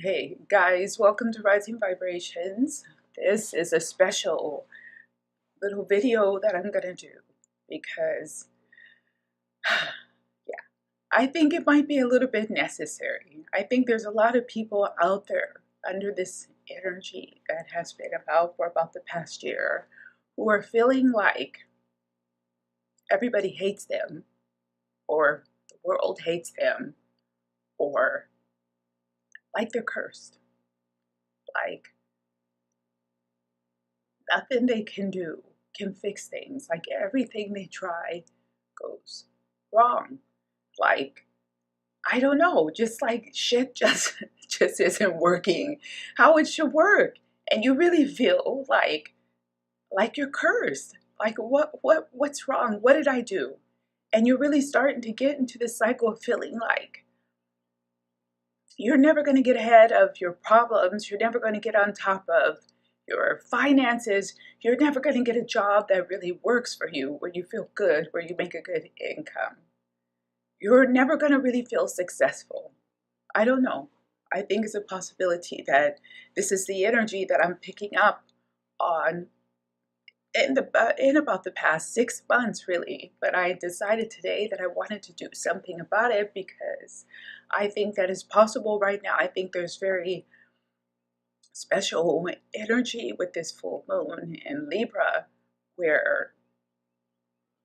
Hey guys, welcome to Rising Vibrations. This is a special little video that I'm gonna do because yeah, I think it might be a little bit necessary. I think there's a lot of people out there under this energy that has been about for about the past year who are feeling like everybody hates them, or the world hates them, or like they're cursed, like nothing they can do can fix things. Like everything they try goes wrong. Like, I don't know, just like shit just just isn't working how it should work. And you really feel like you're cursed. Like what's wrong? What did I do? And you're really starting to get into this cycle of feeling like you're never going to get ahead of your problems. You're never going to get on top of your finances. You're never going to get a job that really works for you, where you feel good, where you make a good income. You're never going to really feel successful. I don't know. I think it's a possibility that this is the energy that I'm picking up on in about the past 6 months, really. But I decided today that I wanted to do something about it because I think that is possible right now. I think there's very special energy with this full moon in Libra, where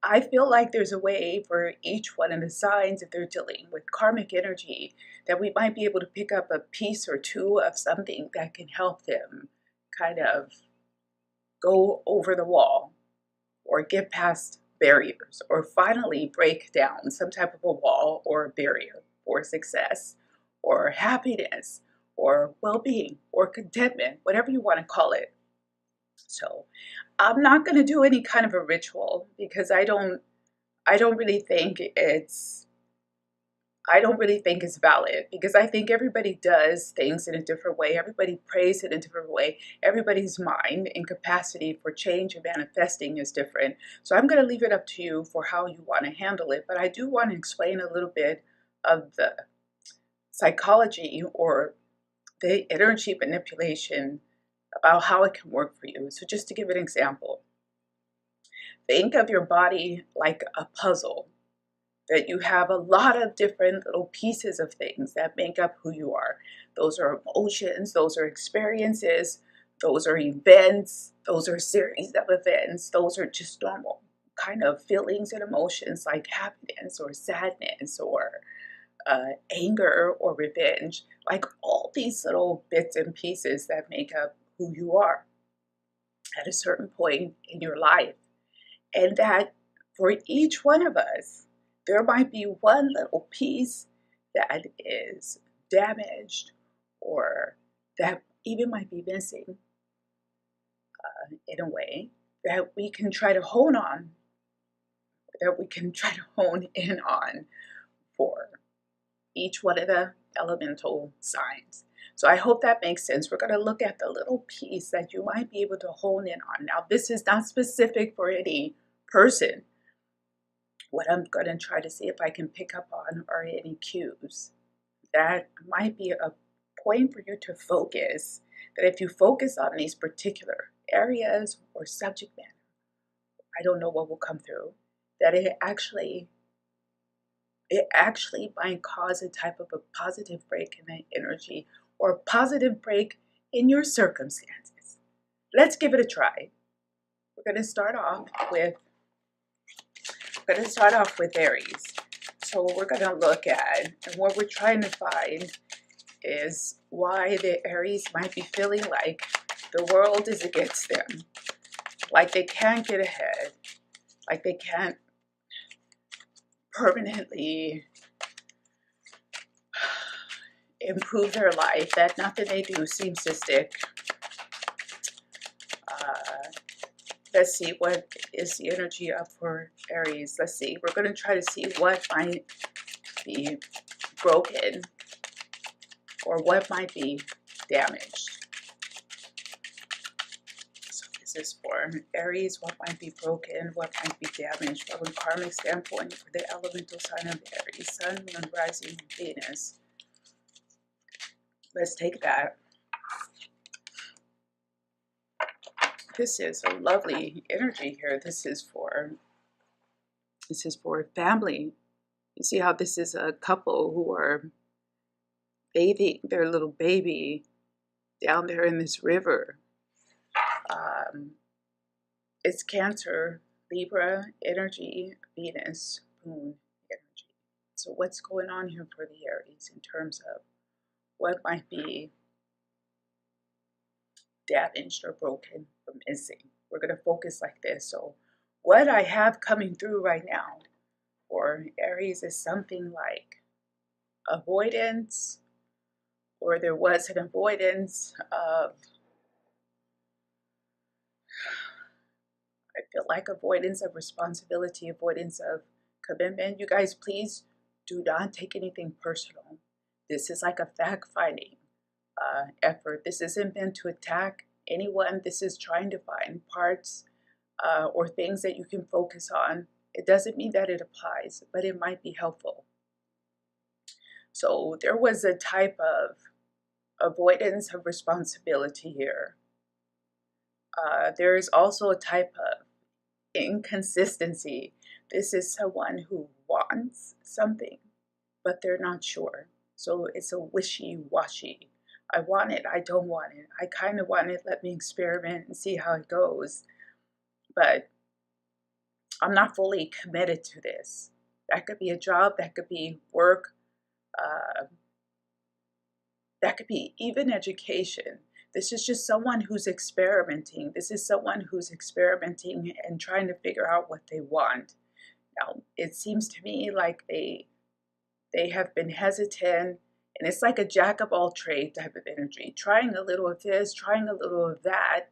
I feel like there's a way for each one of the signs, if they're dealing with karmic energy, that we might be able to pick up a piece or two of something that can help them kind of go over the wall, or get past barriers, or finally break down some type of a wall or a barrier for success or happiness or well-being or contentment, whatever you want to call it. So I'm not going to do any kind of a ritual because I don't really think it's valid, because I think everybody does things in a different way. Everybody prays in a different way. Everybody's mind and capacity for change and manifesting is different. So I'm going to leave it up to you for how you want to handle it. But I do want to explain a little bit of the psychology or the energy manipulation about how it can work for you. So just to give an example, think of your body like a puzzle, that you have a lot of different little pieces of things that make up who you are. Those are emotions, those are experiences, those are events, those are series of events, those are just normal kind of feelings and emotions like happiness or sadness or anger or revenge, like all these little bits and pieces that make up who you are at a certain point in your life. And that for each one of us, there might be one little piece that is damaged, or that even might be missing in a way that we can try to hone in on for each one of the elemental signs. So I hope that makes sense. We're going to look at the little piece that you might be able to hone in on. Now, this is not specific for any person. What I'm going to try to see if I can pick up on are any cues that might be a point for you to focus. That if you focus on these particular areas or subject matter, I don't know what will come through, that it actually might cause a type of a positive break in the energy, or a positive break in your circumstances. Let's give it a try. We're going to start off with Aries. So what we're going to look at, and what we're trying to find, is why the Aries might be feeling like the world is against them, like they can't get ahead, like they can't permanently improve their life, that nothing they do seems to stick. Let's see, what is the energy up for Aries? Let's see. We're going to try to see what might be broken or what might be damaged. So this is for Aries. What might be broken? What might be damaged from a karmic standpoint for the elemental sign of Aries? Sun, Moon, Rising, Venus. Let's take that. This is a lovely energy here. This is for family. You see how this is a couple who are bathing their little baby down there in this river. It's Cancer, Libra energy, Venus, Moon energy. So what's going on here for the Aries in terms of what might be damaged or broken or missing? We're going to focus like this. So what I have coming through right now for Aries is something like avoidance, or there was an avoidance of, I feel like avoidance of responsibility, avoidance of commitment. You guys, please do not take anything personal. This is like a fact-finding effort. This isn't meant to attack anyone. This is trying to find parts or things that you can focus on. It doesn't mean that it applies, but it might be helpful. So there was a type of avoidance of responsibility here. There is also a type of inconsistency. This is someone who wants something, but they're not sure. So it's a wishy-washy. I want it, I don't want it. I kind of want it, let me experiment and see how it goes. But I'm not fully committed to this. That could be a job, that could be work, that could be even education. This is just someone who's experimenting. This is someone who's experimenting and trying to figure out what they want. Now, it seems to me like they have been hesitant, and it's like a jack of all trades type of energy, trying a little of this, trying a little of that,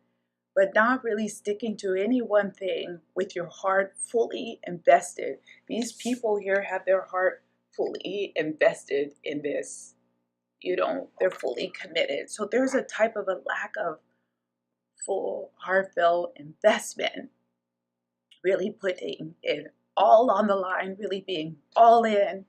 but not really sticking to any one thing with your heart fully invested. These people here have their heart fully invested in this. You know, they're fully committed. So there's a type of a lack of full, heartfelt investment, really putting it all on the line, really being all in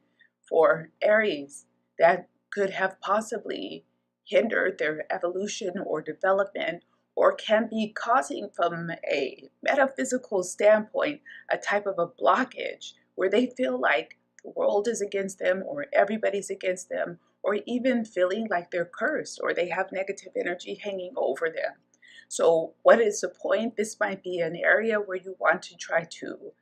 for Aries. That could have possibly hindered their evolution or development, or can be causing, from a metaphysical standpoint, a type of a blockage where they feel like the world is against them, or everybody's against them, or even feeling like they're cursed or they have negative energy hanging over them. So what is the point? This might be an area where you want to try to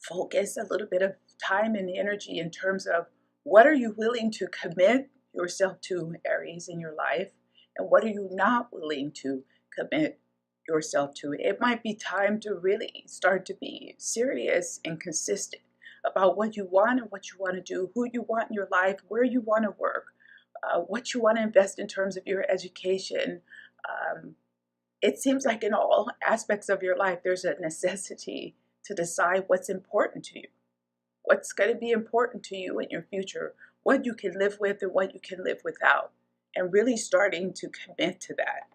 focus a little bit of time and energy in terms of what are you willing to commit yourself to, Aries, in your life, and what are you not willing to commit yourself to. It might be time to really start to be serious and consistent about what you want and what you want to do, who you want in your life, where you want to work, what you want to invest in terms of your education. It seems like in all aspects of your life, there's a necessity to decide what's important to you, what's going to be important to you in your future, what you can live with and what you can live without, and really starting to commit to that.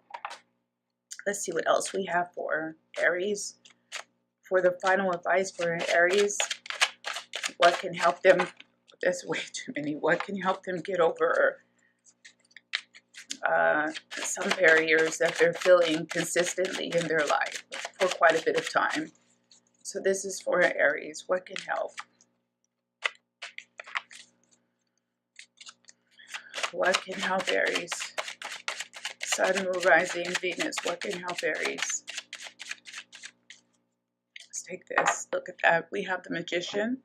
Let's see what else we have for Aries. For the final advice for Aries, what can help them, that's way too many, what can help them get over some barriers that they're feeling consistently in their life for quite a bit of time. So this is for Aries. What can help? What can help Aries? Sun, Moon, Rising, Venus. What can help Aries? Let's take this. Look at that. We have the Magician.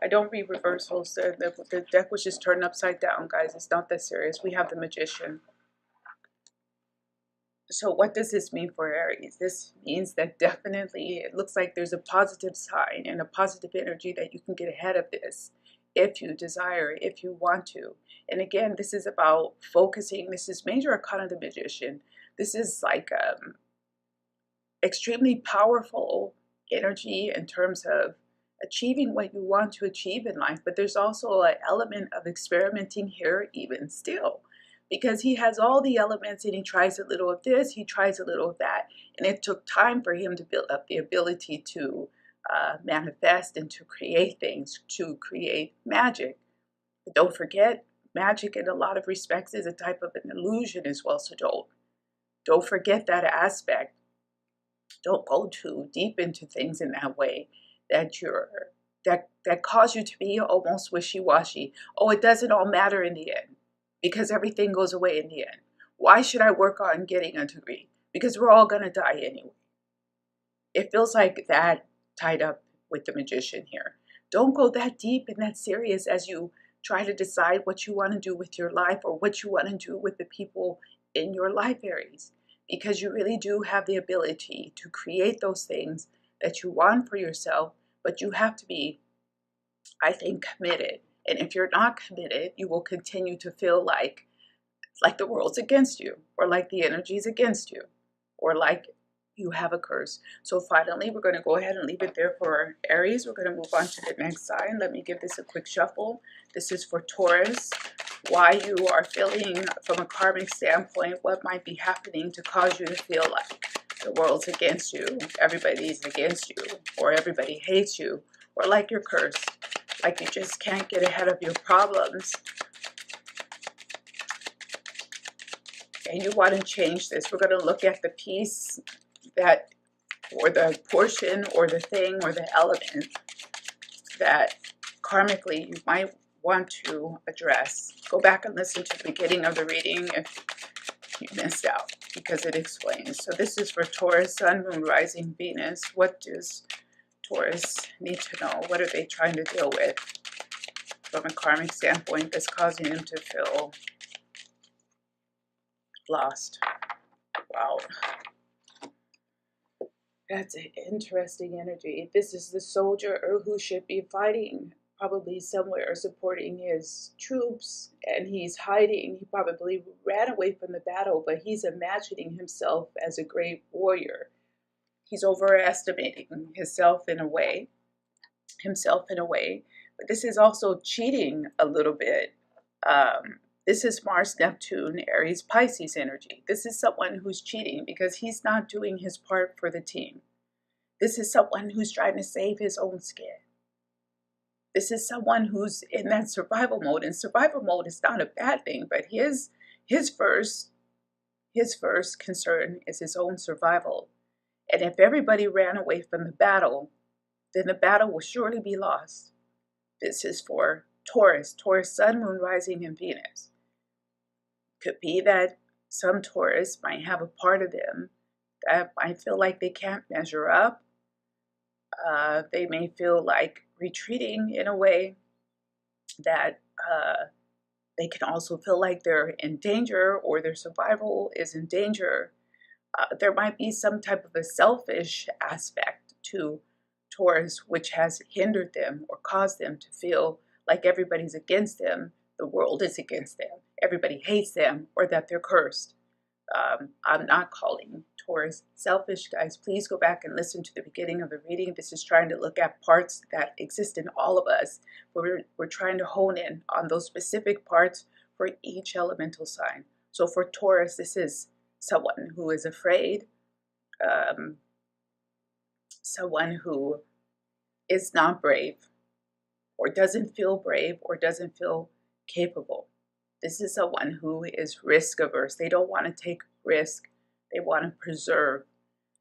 I don't read reversals. The deck was just turned upside down, guys. It's not that serious. We have the Magician. So what does this mean for Aries? This means that definitely it looks like there's a positive sign and a positive energy that you can get ahead of this if you desire, if you want to. And again, this is about focusing. This is major arcana of the Magician. This is like extremely powerful energy in terms of achieving what you want to achieve in life. But there's also an element of experimenting here even still, because he has all the elements and he tries a little of this, he tries a little of that. And it took time for him to build up the ability to manifest and to create things, to create magic. But don't forget, magic in a lot of respects is a type of an illusion as well. So don't forget that aspect. Don't go too deep into things in that way that cause you to be almost wishy-washy. Oh, it doesn't all matter in the end because everything goes away in the end. Why should I work on getting a degree? Because we're all going to die anyway. It feels like that tied up with the Magician here. Don't go that deep and that serious as you try to decide what you want to do with your life or what you want to do with the people in your life, Aries, because you really do have the ability to create those things that you want for yourself, but you have to be, I think, committed. And if you're not committed, you will continue to feel like the world's against you, or like the energy's against you, or like you have a curse. So finally, we're going to go ahead and leave it there for Aries. We're going to move on to the next sign. Let me give this a quick shuffle. This is for Taurus. Why you are feeling from a karmic standpoint, what might be happening to cause you to feel like the world's against you, everybody's against you, or everybody hates you, or like you're cursed, like you just can't get ahead of your problems. And you want to change this. We're going to look at the piece that, or the portion, or the thing, or the element that karmically you might want to address. Go back and listen to the beginning of the reading if you missed out, because it explains. So this is for Taurus, Sun, Moon, Rising, Venus. What does Taurus need to know? What are they trying to deal with from a karmic standpoint that's causing them to feel lost? Wow. That's an interesting energy. This is the soldier who should be fighting probably somewhere, supporting his troops, and he's hiding. He probably ran away from the battle, but he's imagining himself as a great warrior. He's overestimating himself in a way. But this is also cheating a little bit. This is Mars, Neptune, Aries, Pisces energy. This is someone who's cheating because he's not doing his part for the team. This is someone who's trying to save his own skin. This is someone who's in that survival mode. And survival mode is not a bad thing, but his first concern is his own survival. And if everybody ran away from the battle, then the battle will surely be lost. This is for Taurus, Sun, Moon, Rising, and Venus. Could be that some Taurus might have a part of them that might feel like they can't measure up. They may feel like retreating in a way that they can also feel like they're in danger, or their survival is in danger. There might be some type of a selfish aspect to Taurus which has hindered them or caused them to feel like everybody's against them, the world is against them, everybody hates them, or that they're cursed. I'm not calling Taurus selfish, guys. Please go back and listen to the beginning of the reading. This is trying to look at parts that exist in all of us. We're trying to hone in on those specific parts for each elemental sign. So for Taurus, this is someone who is afraid, someone who is not brave, or doesn't feel brave, or doesn't feel capable. This is someone who is risk averse. They don't want to take risk. They want to preserve.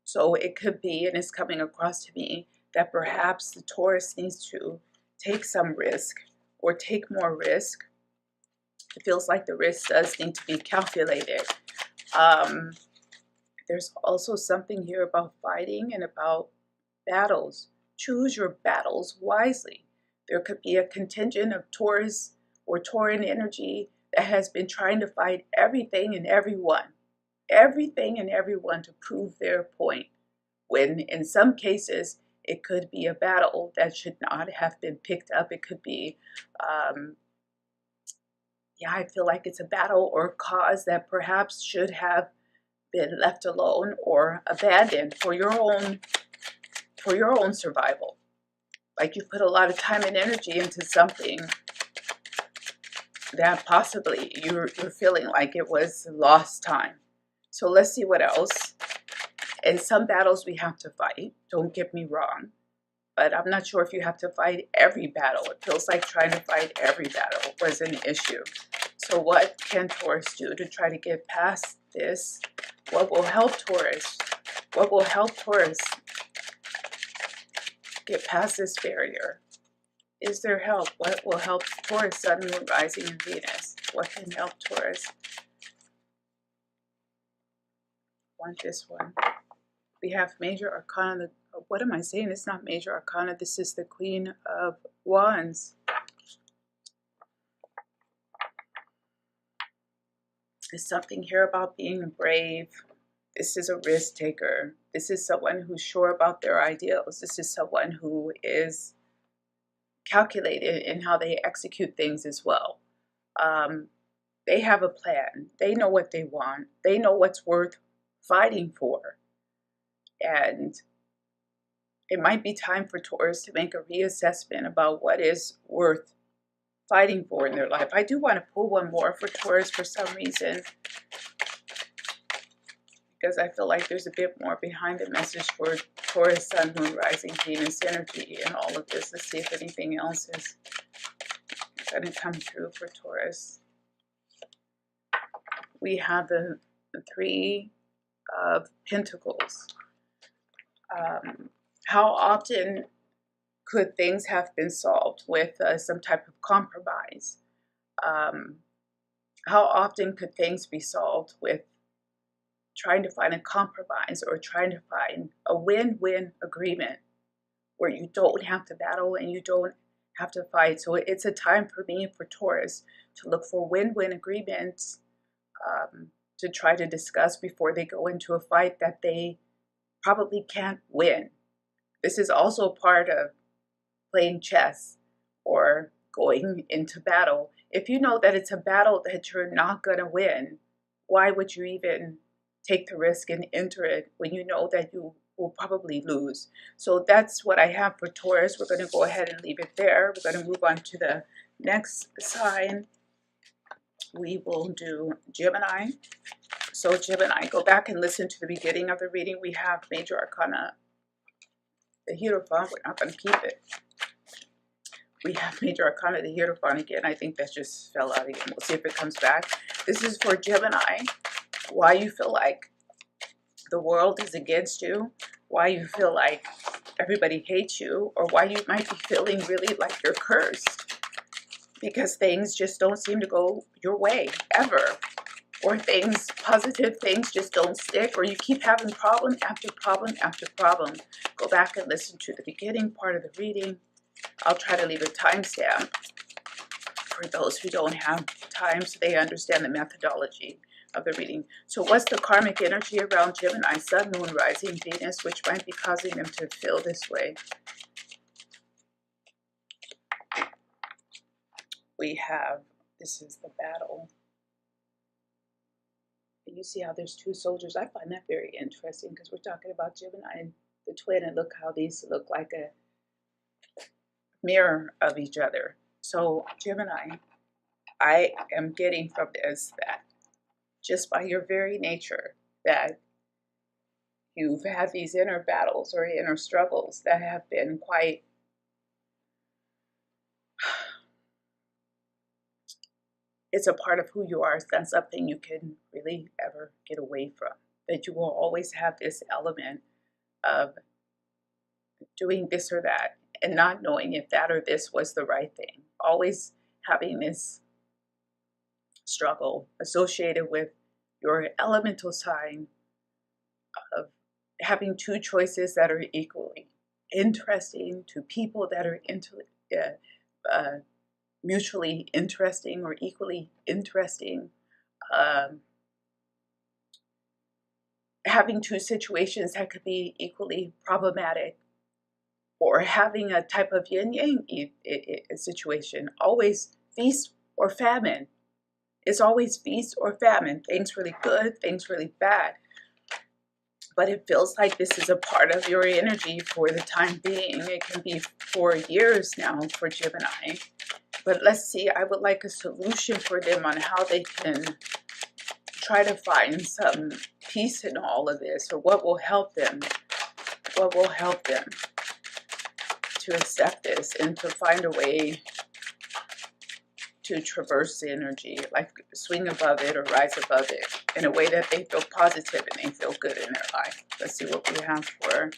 So it could be, and it's coming across to me, that perhaps the Taurus needs to take some risk, or take more risk. It feels like the risk does need to be calculated. There's also something here about fighting and about battles. Choose your battles wisely. There could be a contingent of Taurus or Tauran energy that has been trying to fight everything and everyone to prove their point, when in some cases it could be a battle that should not have been picked up. It could be, I feel like it's a battle or a cause that perhaps should have been left alone or abandoned for your own survival. Like you put a lot of time and energy into something that possibly you're feeling like it was lost time. So let's see what else. In some battles we have to fight, don't get me wrong, but I'm not sure if you have to fight every battle. It feels like trying to fight every battle was an issue. So what can Taurus do to try to get past this? What will help Taurus? What will help Taurus get past this barrier? Is there help? What will help Taurus, Sun, Moon, Rising, and Venus? What can help Taurus? Want this one. We have Major Arcana. What am I saying? It's not Major Arcana. This is the Queen of Wands. There's something here about being brave. This is a risk taker. This is someone who's sure about their ideals. This is someone who is calculated in how they execute things as well. They have a plan. They know what they want. They know what's worth fighting for. And it might be time for Taurus to make a reassessment about what is worth fighting for in their life. I do want to pull one more for Taurus for some reason, because I feel like there's a bit more behind the message for Taurus, Sun, Moon, Rising, Venus energy and all of this. Let's see if anything else is going to come through for Taurus. We have the Three of Pentacles. How often could things have been solved with some type of compromise? How often could things be solved with trying to find a compromise or trying to find a win-win agreement where you don't have to battle and you don't have to fight? So it's a time for me, for Taurus, to look for win-win agreements to try to discuss before they go into a fight that they probably can't win. This is also part of playing chess or going into battle. If you know that it's a battle that you're not going to win, why would you even take the risk and enter it when you know that you will probably lose? So that's what I have for Taurus. We're going to go ahead and leave it there. We're going to move on to the next sign. We will do Gemini. So Gemini, go back and listen to the beginning of the reading. We have Major Arcana, the Hierophant. We're not going to keep it. We have Major Arcana, the Hierophant again. I think that just fell out again. We'll see if it comes back. This is for Gemini. Why you feel like the world is against you. Why you feel like everybody hates you. Or why you might be feeling really like you're cursed. Because things just don't seem to go your way, ever. Or things, positive things just don't stick. Or you keep having problem after problem after problem. Go back and listen to the beginning part of the reading. I'll try to leave a timestamp for those who don't have time so they understand the methodology of the reading. So what's the karmic energy around Gemini, Sun, Moon, Rising, Venus, which might be causing them to feel this way? We have, this is the battle. You see how there's two soldiers. I find that very interesting because we're talking about Gemini and the twin, and look how these look like a mirror of each other. So Gemini, I am getting from this that just by your very nature that you've had these inner battles or inner struggles that have been quite it's a part of who you are. It's not something you can really ever get away from. That you will always have this element of doing this or that and not knowing if that or this was the right thing. Always having this struggle associated with your elemental sign of having two choices that are equally interesting to people that are mutually interesting or equally interesting. Having two situations that could be equally problematic, or having a type of yin-yang situation. Always feast or famine. It's always feast or famine. Things really good, things really bad. But it feels like this is a part of your energy for the time being. It can be for years now for Gemini. But let's see, I would like a solution for them on how they can try to find some peace in all of this, or what will help them. What will help them to accept this and to find a way to traverse the energy, like swing above it or rise above it in a way that they feel positive and they feel good in their life. Let's see what we have for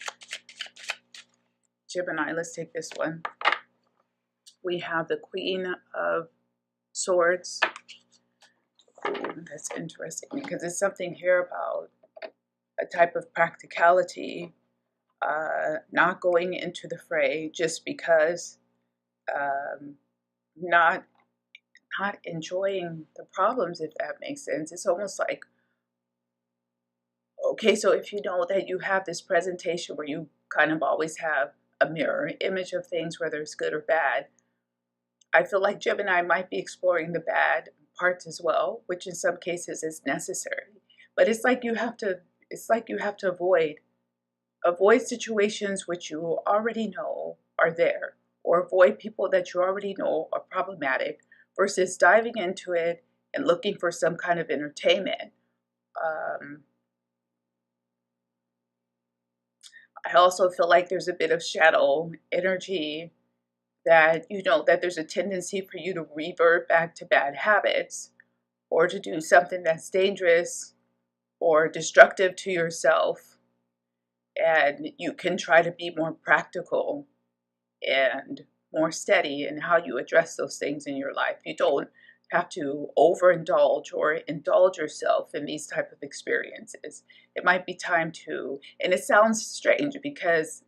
Gemini. Let's take this one. We have the Queen of Swords. Ooh, that's interesting because it's something here about a type of practicality, not going into the fray just because, not enjoying the problems, if that makes sense. It's almost like, okay, so if you know that you have this presentation where you kind of always have a mirror image of things, whether it's good or bad, I feel like Gemini might be exploring the bad parts as well, which in some cases is necessary. But it's like you have to avoid situations which you already know are there, or avoid people that you already know are problematic, versus diving into it and looking for some kind of entertainment. I also feel like there's a bit of shadow energy, that you know that there's a tendency for you to revert back to bad habits or to do something that's dangerous or destructive to yourself. And you can try to be more practical and more steady in how you address those things in your life. You don't have to overindulge or indulge yourself in these type of experiences. It might be time to, and it sounds strange because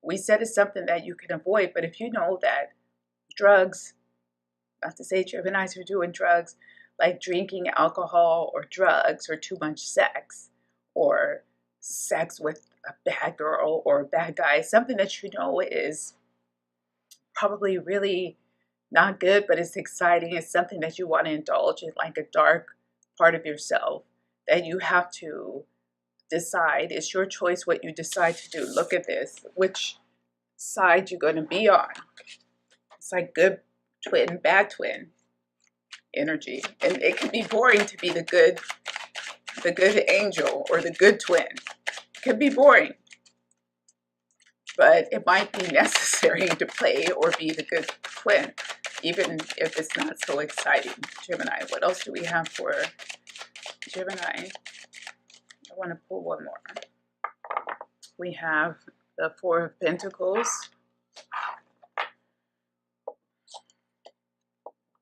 we said it's something that you can avoid, but if you know that drugs, not to say Geminis are doing drugs, like drinking alcohol or drugs or too much sex or sex with a bad girl or a bad guy, something that you know is probably really not good, but it's exciting. It's something that you want to indulge in, like a dark part of yourself that you have to decide. It's your choice what you decide to do. Look at this, which side you're going to be on. It's like good twin, bad twin energy. And it can be boring to be the good angel or the good twin. It can be boring, but it might be necessary to play or be the good twin, even if it's not so exciting. Gemini, what else do we have for Gemini? I want to pull one more. We have the Four of Pentacles.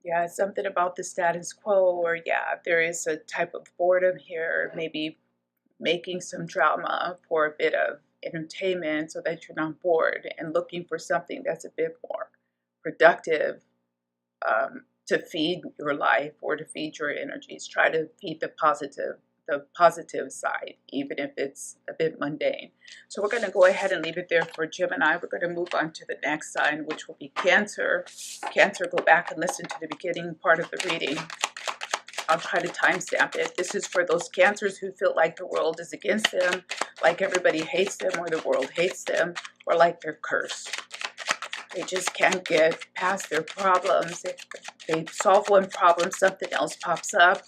Yeah, something about the status quo, or yeah, there is a type of boredom here, maybe making some drama for a bit of entertainment so that you're not bored, and looking for something that's a bit more productive, to feed your life or to feed your energies. Try to feed the positive side, even if it's a bit mundane. So we're going to go ahead and leave it there for Gemini. We're going to move on to the next sign, which will be Cancer. Cancer, go back and listen to the beginning part of the reading. I'll try to timestamp it. This is for those Cancers who feel like the world is against them, like everybody hates them, or the world hates them, or like they're cursed. They just can't get past their problems. If they solve one problem, something else pops up.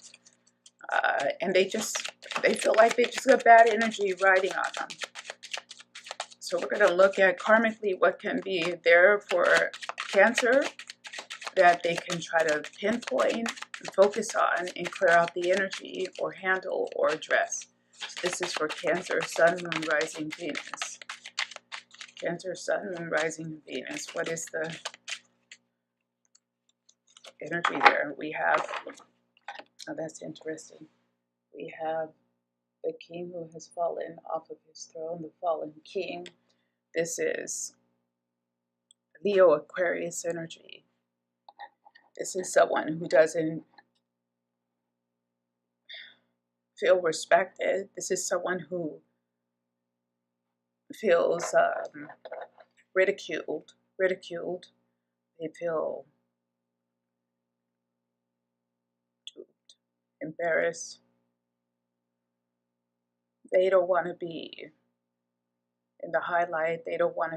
And they feel like they just got bad energy riding on them. So we're going to look at karmically what can be there for Cancer that they can try to pinpoint and focus on and clear out the energy or handle or address. So this is for Cancer, Sun, Moon, Rising, Venus. Cancer, Sun, Moon, Rising, Venus. What is the energy there? We have, oh, that's interesting. We have the king who has fallen off of his throne, the fallen king. This is Leo, Aquarius energy. This is someone who doesn't feel respected. This is someone who feels ridiculed. They feel embarrassed. They don't want to be in the highlight. They don't want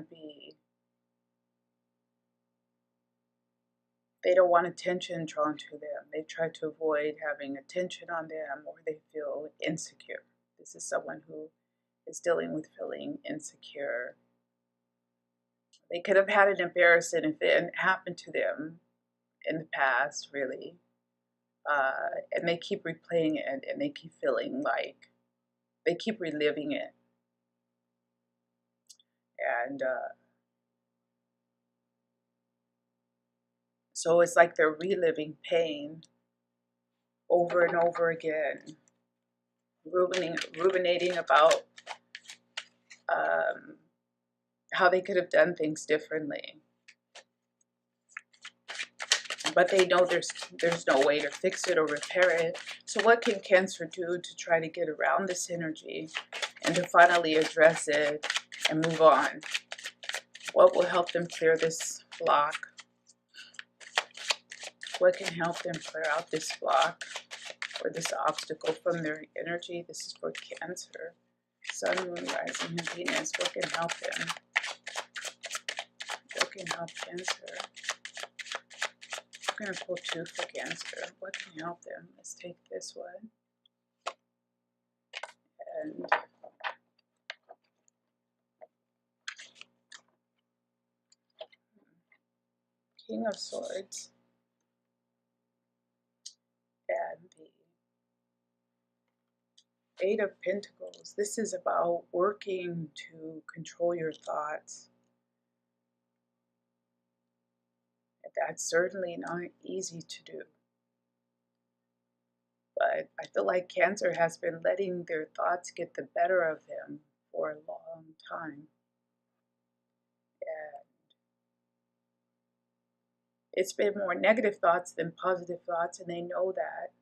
attention drawn to them. They try to avoid having attention on them, or they feel insecure. This is someone who is dealing with feeling insecure. They could have had an embarrassing event happen to them in the past, really. And they keep replaying it, and they keep feeling like they keep reliving it. And so it's like they're reliving pain over and over again, ruminating about how they could have done things differently. But they know there's no way to fix it or repair it. So what can Cancer do to try to get around this energy and to finally address it and move on? What will help them clear this block? What can help them clear out this block or this obstacle from their energy? This is for Cancer. Sun, Moon, Rising, and Venus. What can help them? What can help Cancer? I'm going to pull 2 for Cancer. What can help them? Let's take this one. And King of Swords. And the 8 of Pentacles. This is about working to control your thoughts. And that's certainly not easy to do. But I feel like Cancer has been letting their thoughts get the better of them for a long time. And it's been more negative thoughts than positive thoughts, and they know that.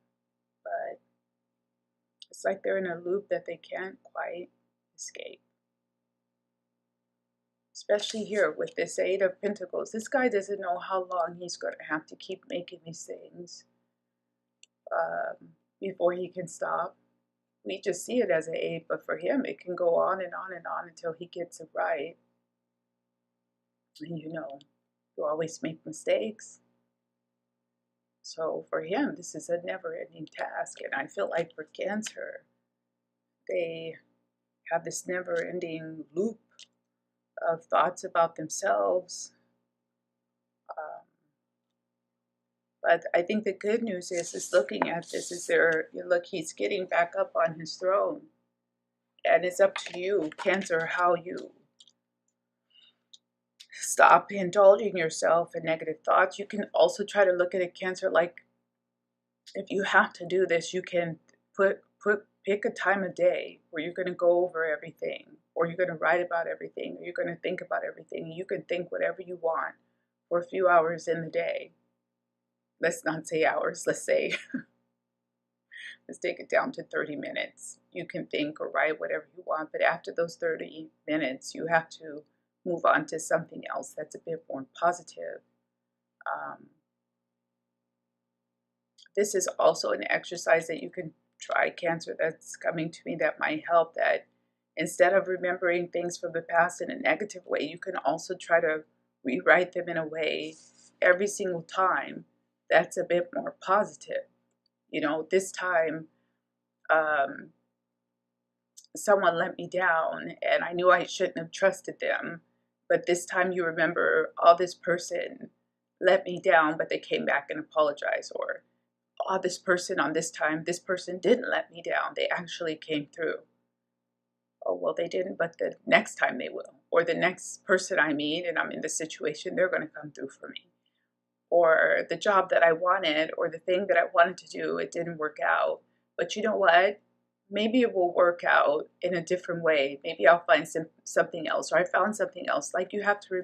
But it's like they're in a loop that they can't quite escape. Especially here with this 8 of Pentacles. This guy doesn't know how long he's going to have to keep making these things before he can stop. We just see it as an 8, but for him it can go on and on and on until he gets it right. And you know, you always make mistakes. So for him, this is a never-ending task. And I feel like for Cancer, they have this never-ending loop of thoughts about themselves. But I think the good news is looking at this, is there, you look, he's getting back up on his throne. And it's up to you, Cancer, how you stop indulging yourself in negative thoughts. You can also try to look at it, Cancer, like if you have to do this, you can pick a time of day where you're going to go over everything, or you're going to write about everything, or you're going to think about everything. You can think whatever you want for a few hours in the day. Let's not say hours, let's say, let's take it down to 30 minutes. You can think or write whatever you want, but after those 30 minutes, you have to move on to something else that's a bit more positive. This is also an exercise that you can try, Cancer, that's coming to me that might help, that instead of remembering things from the past in a negative way, you can also try to rewrite them in a way every single time that's a bit more positive. You know, this time someone let me down and I knew I shouldn't have trusted them, but this time you remember, oh, this person let me down, but they came back and apologized. Or, oh, this person on this time, this person didn't let me down, they actually came through. Oh, well, they didn't, but the next time they will. Or the next person I meet and I'm in this situation, they're going to come through for me. Or the job that I wanted, or the thing that I wanted to do, it didn't work out. But you know what? Maybe it will work out in a different way. Maybe I'll find something else, or I found something else. Like, you have to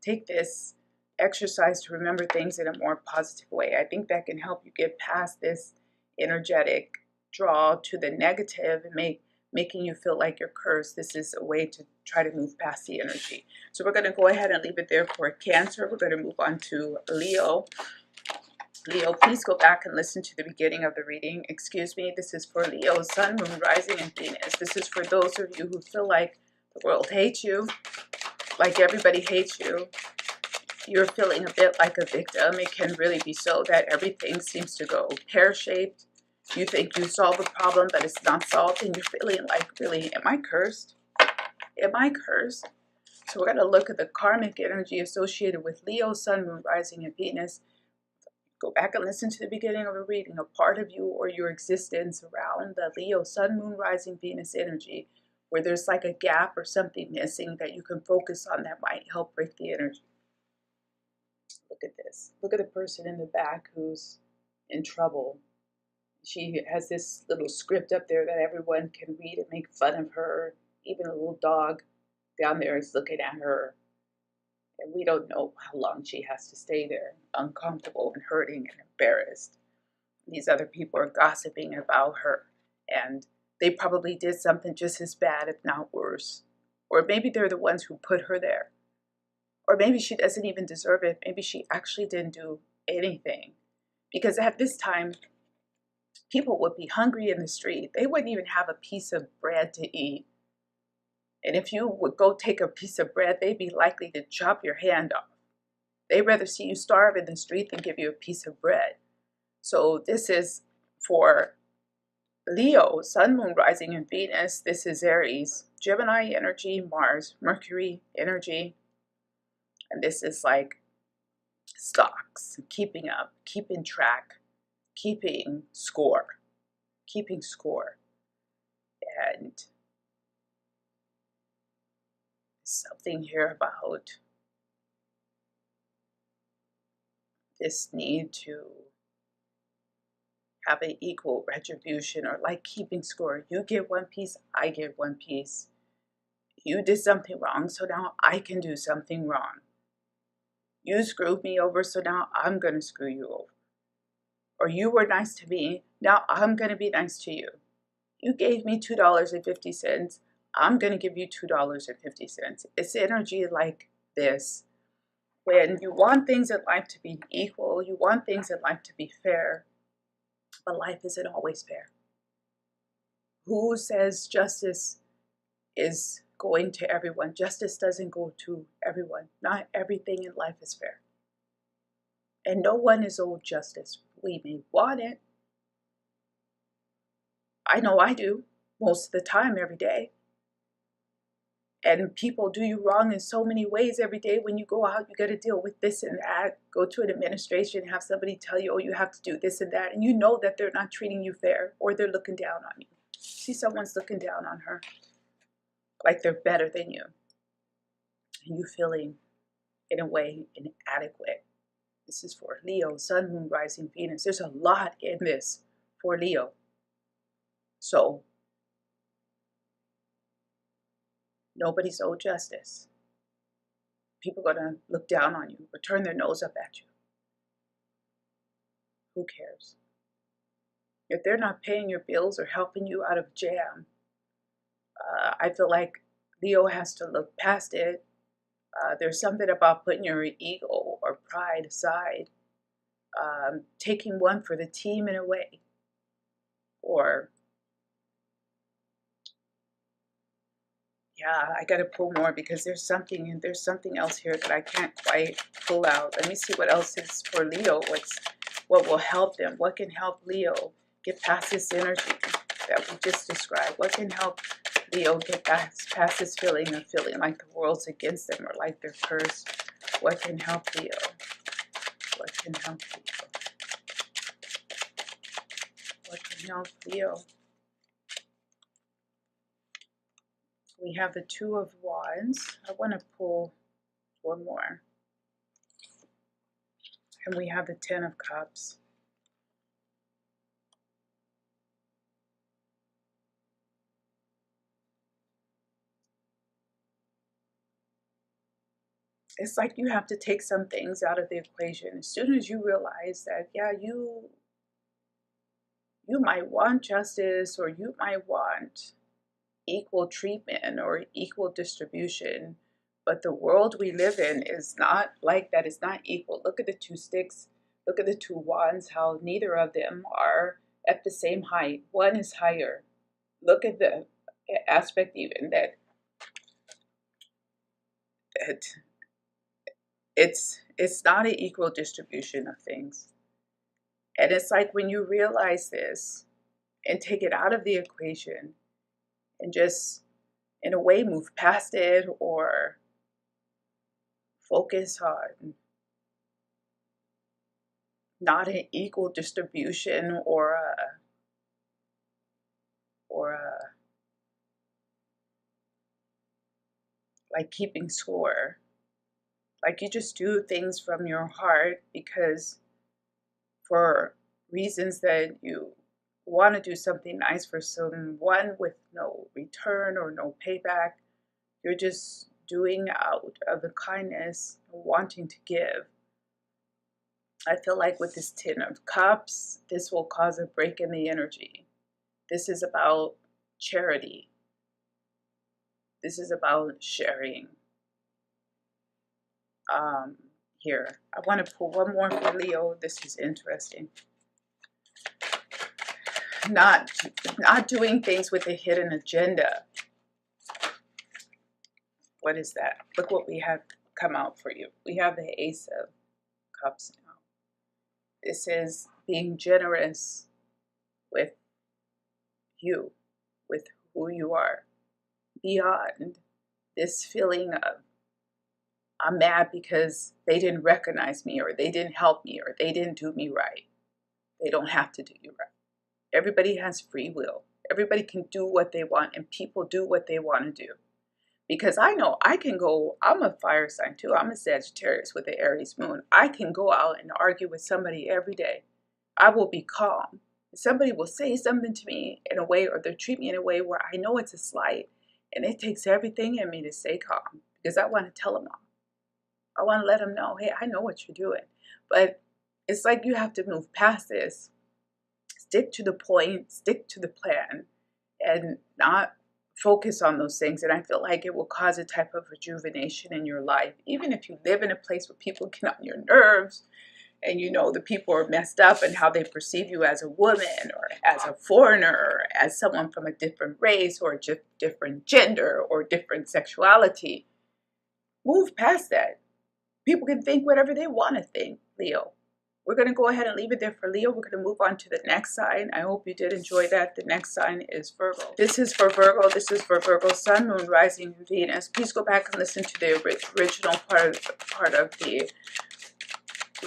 take this exercise to remember things in a more positive way. I think that can help you get past this energetic draw to the negative and making you feel like you're cursed. This is a way to try to move past the energy. So we're going to go ahead and leave it there for Cancer. We're going to move on to Leo. Leo, please go back and listen to the beginning of the reading. Excuse me, this is for Leo, Sun, Moon, Rising, and Venus. This is for those of you who feel like the world hates you, like everybody hates you. You're feeling a bit like a victim. It can really be so that everything seems to go pear-shaped. You think you solve a problem, but it's not solved, and you're feeling like, really, am I cursed? Am I cursed? So we're going to look at the karmic energy associated with Leo, Sun, Moon, Rising, and Venus. Go back and listen to the beginning of a reading. A part of you or your existence around the Leo, Sun, Moon, Rising, Venus energy, where there's like a gap or something missing that you can focus on that might help break the energy. Look at this. Look at the person in the back who's in trouble. She has this little script up there that everyone can read and make fun of her. Even a little dog down there is looking at her. And we don't know how long she has to stay there, uncomfortable and hurting and embarrassed. These other people are gossiping about her. And they probably did something just as bad, if not worse. Or maybe they're the ones who put her there. Or maybe she doesn't even deserve it. Maybe she actually didn't do anything. Because at this time, people would be hungry in the street. They wouldn't even have a piece of bread to eat. And if you would go take a piece of bread, they'd be likely to chop your hand off. They'd rather see you starve in the street than give you a piece of bread. So this is for Leo, Sun, Moon, Rising, and Venus. This is Aries, Gemini energy, Mars, Mercury energy. And this is like stocks, keeping up, keeping track, keeping score. And something here about this need to have an equal retribution, or like keeping score. You get one piece, I get one piece. You did something wrong, so now I can do something wrong. You screwed me over, so now I'm going to screw you over. Or you were nice to me, now I'm going to be nice to you. You gave me $2.50, I'm going to give you $2.50. It's energy like this. When you want things in life to be equal, you want things in life to be fair, but life isn't always fair. Who says justice is going to everyone? Justice doesn't go to everyone. Not everything in life is fair. And no one is owed justice. We may want it. I know I do, most of the time, every day. And people do you wrong in so many ways every day. When you go out, you got to deal with this and that. Go to an administration, have somebody tell you, oh, you have to do this and that. And you know that they're not treating you fair, or they're looking down on you. See, someone's looking down on her, like they're better than you. And you feeling, in a way, inadequate. This is for Leo, Sun, Moon, Rising, Venus. There's a lot in this for Leo. So, nobody's owed justice. People are going to look down on you or turn their nose up at you. Who cares? If they're not paying your bills or helping you out of jam, I feel like Leo has to look past it. There's something about putting your ego or pride aside, taking one for the team in a way, or yeah, I got to pull more because there's something else here that I can't quite pull out. Let me see what else is for Leo. What will help them? What can help Leo get past this energy that we just described? What can help Leo get past this feeling of feeling like the world's against them or like they're cursed? What can help Leo? What can help Leo? What can help Leo? We have the Two of Wands. I want to pull one more. And we have the Ten of Cups. It's like you have to take some things out of the equation. As soon as you realize that, yeah, you might want justice, or you might want equal treatment or equal distribution, but the world we live in is not like that. It's not equal. Look at the two sticks. Look at the two wands, how neither of them are at the same height. One is higher. Look at the aspect even that it's not an equal distribution of things. And it's like when you realize this and take it out of the equation and just, in a way, move past it or focus on not an equal distribution or a like keeping score. Like you just do things from your heart because for reasons that you want to do something nice for someone with no return or no payback. You're just doing out of the kindness, wanting to give. I feel like with this Ten of Cups, this will cause a break in the energy. This is about charity. This is about sharing. Here, I want to pull one more for Leo. This is interesting. Not doing things with a hidden agenda. What is that? Look what we have come out for you. We have the Ace of Cups now. This is being generous with you, with who you are, beyond this feeling of I'm mad because they didn't recognize me or they didn't help me or they didn't do me right. They don't have to do you right. Everybody has free will. Everybody can do what they want and people do what they want to do. Because I know I can go, I'm a fire sign too. I'm a Sagittarius with the Aries moon. I can go out and argue with somebody every day. I will be calm. Somebody will say something to me in a way or they'll treat me in a way where I know it's a slight. And it takes everything in me to stay calm because I want to tell them all. I want to let them know, hey, I know what you're doing. But it's like you have to move past this. Stick to the point, stick to the plan, and not focus on those things. And I feel like it will cause a type of rejuvenation in your life. Even if you live in a place where people get on your nerves and you know the people are messed up and how they perceive you as a woman or as a foreigner or as someone from a different race or different gender or different sexuality. Move past that. People can think whatever they want to think, Leo. We're going to go ahead and leave it there for Leo. We're going to move on to the next sign. I hope you did enjoy that. The next sign is Virgo. This is for Virgo. This is for Virgo, Sun, Moon, Rising, and Venus. Please go back and listen to the original part of the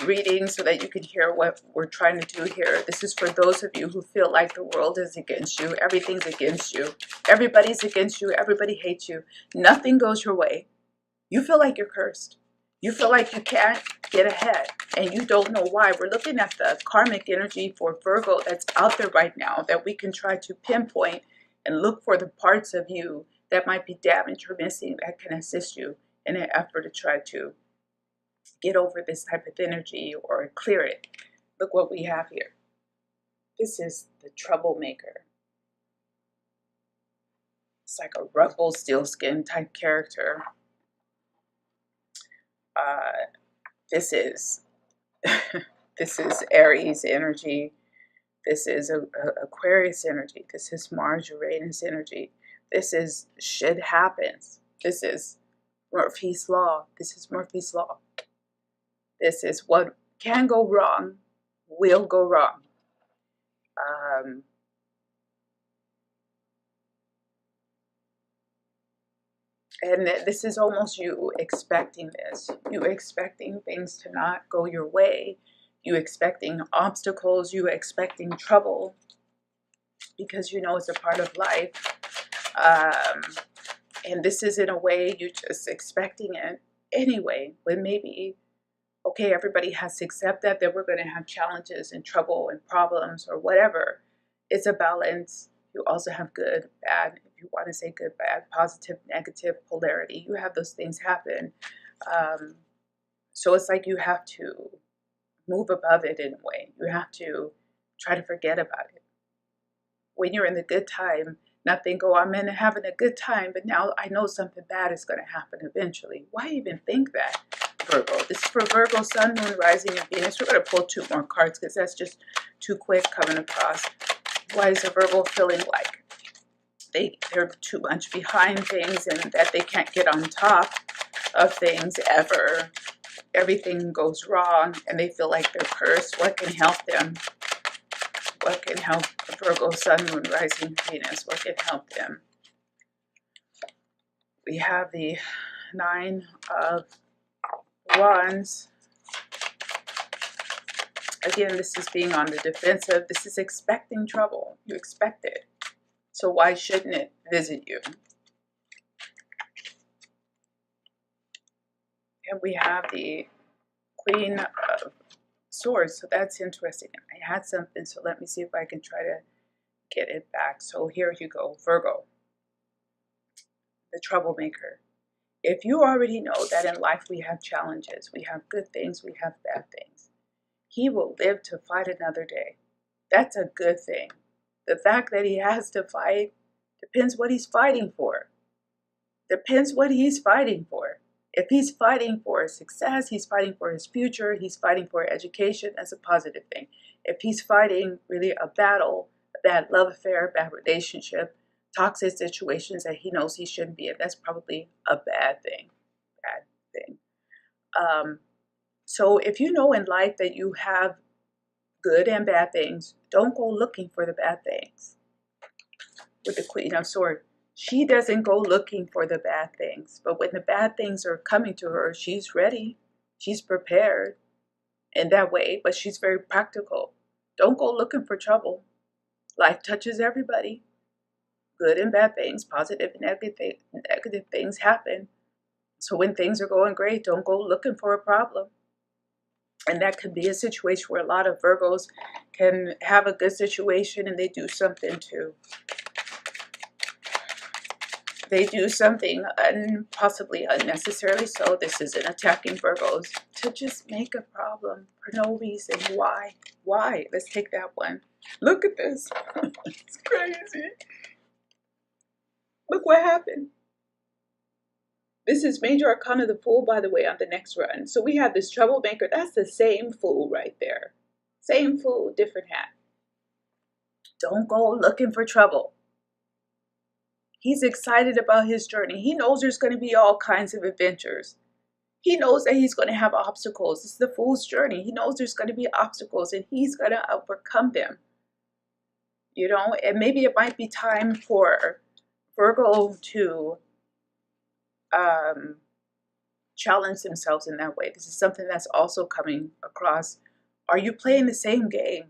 reading so that you can hear what we're trying to do here. This is for those of you who feel like the world is against you. Everything's against you. Everybody's against you. Everybody hates you. Nothing goes your way. You feel like you're cursed. You feel like you can't get ahead and you don't know why. We're looking at the karmic energy for Virgo that's out there right now that we can try to pinpoint and look for the parts of you that might be damaged or missing that can assist you in an effort to try to get over this type of energy or clear it. Look what we have here. This is the troublemaker. It's like a Rumpelstiltskin type character. This is Aries energy. This is Aquarius energy. This is Mars Uranus energy. This is shit happens. This is Murphy's law. This is Murphy's law. This is what can go wrong, will go wrong. And this is almost you expecting this. You expecting things to not go your way. You expecting obstacles. You expecting trouble. Because you know it's a part of life. And this is in a way you're just expecting it anyway. When maybe, okay, everybody has to accept that we're going to have challenges and trouble and problems or whatever. It's a balance. You also have good, bad, if you want to say good, bad, positive, negative, polarity. You have those things happen. So it's like you have to move above it in a way. You have to try to forget about it. When you're in the good time, not think, oh, I'm having a good time, but now I know something bad is going to happen eventually. Why even think that, Virgo? This is for Virgo, Sun, Moon, Rising, and Venus. We're going to pull 2 more cards because that's just too quick coming across. Why is a Virgo feeling like they're too much behind things and that they can't get on top of things ever? Everything goes wrong and they feel like they're cursed. What can help them? What can help Virgo, Sun, Moon, Rising, Venus? What can help them? We have the 9 of Wands. Again, this is being on the defensive. This is expecting trouble. You expect it. So why shouldn't it visit you? And we have the Queen of Swords. So that's interesting. I had something, so let me see if I can try to get it back. So here you go, Virgo, the troublemaker. If you already know that in life we have challenges, we have good things, we have bad things, he will live to fight another day. That's a good thing. The fact that he has to fight depends what he's fighting for. Depends what he's fighting for. If he's fighting for success, he's fighting for his future, he's fighting for education, that's a positive thing. If he's fighting really a battle, a bad love affair, a bad relationship, toxic situations that he knows he shouldn't be in, that's probably a bad thing. Bad thing. So if you know in life that you have good and bad things, don't go looking for the bad things. With the Queen of Swords, she doesn't go looking for the bad things, but when the bad things are coming to her, she's ready, she's prepared in that way, but she's very practical. Don't go looking for trouble. Life touches everybody. Good and bad things, positive and negative things happen. So when things are going great, don't go looking for a problem. And that could be a situation where a lot of Virgos can have a good situation and they do something to, possibly unnecessarily so. This isn't attacking Virgos, to just make a problem for no reason. Why? Why? Let's take that one. Look at this. It's crazy. Look what happened. This is Major Arcana the Fool, by the way, on the next run. So we have this troublemaker. That's the same fool right there. Same fool, different hat. Don't go looking for trouble. He's excited about his journey. He knows there's going to be all kinds of adventures. He knows that he's going to have obstacles. This is the fool's journey. He knows there's going to be obstacles and he's going to overcome them. You know, and maybe it might be time for Virgo to challenge themselves in that way. This is something that's also coming across. Are you playing the same game?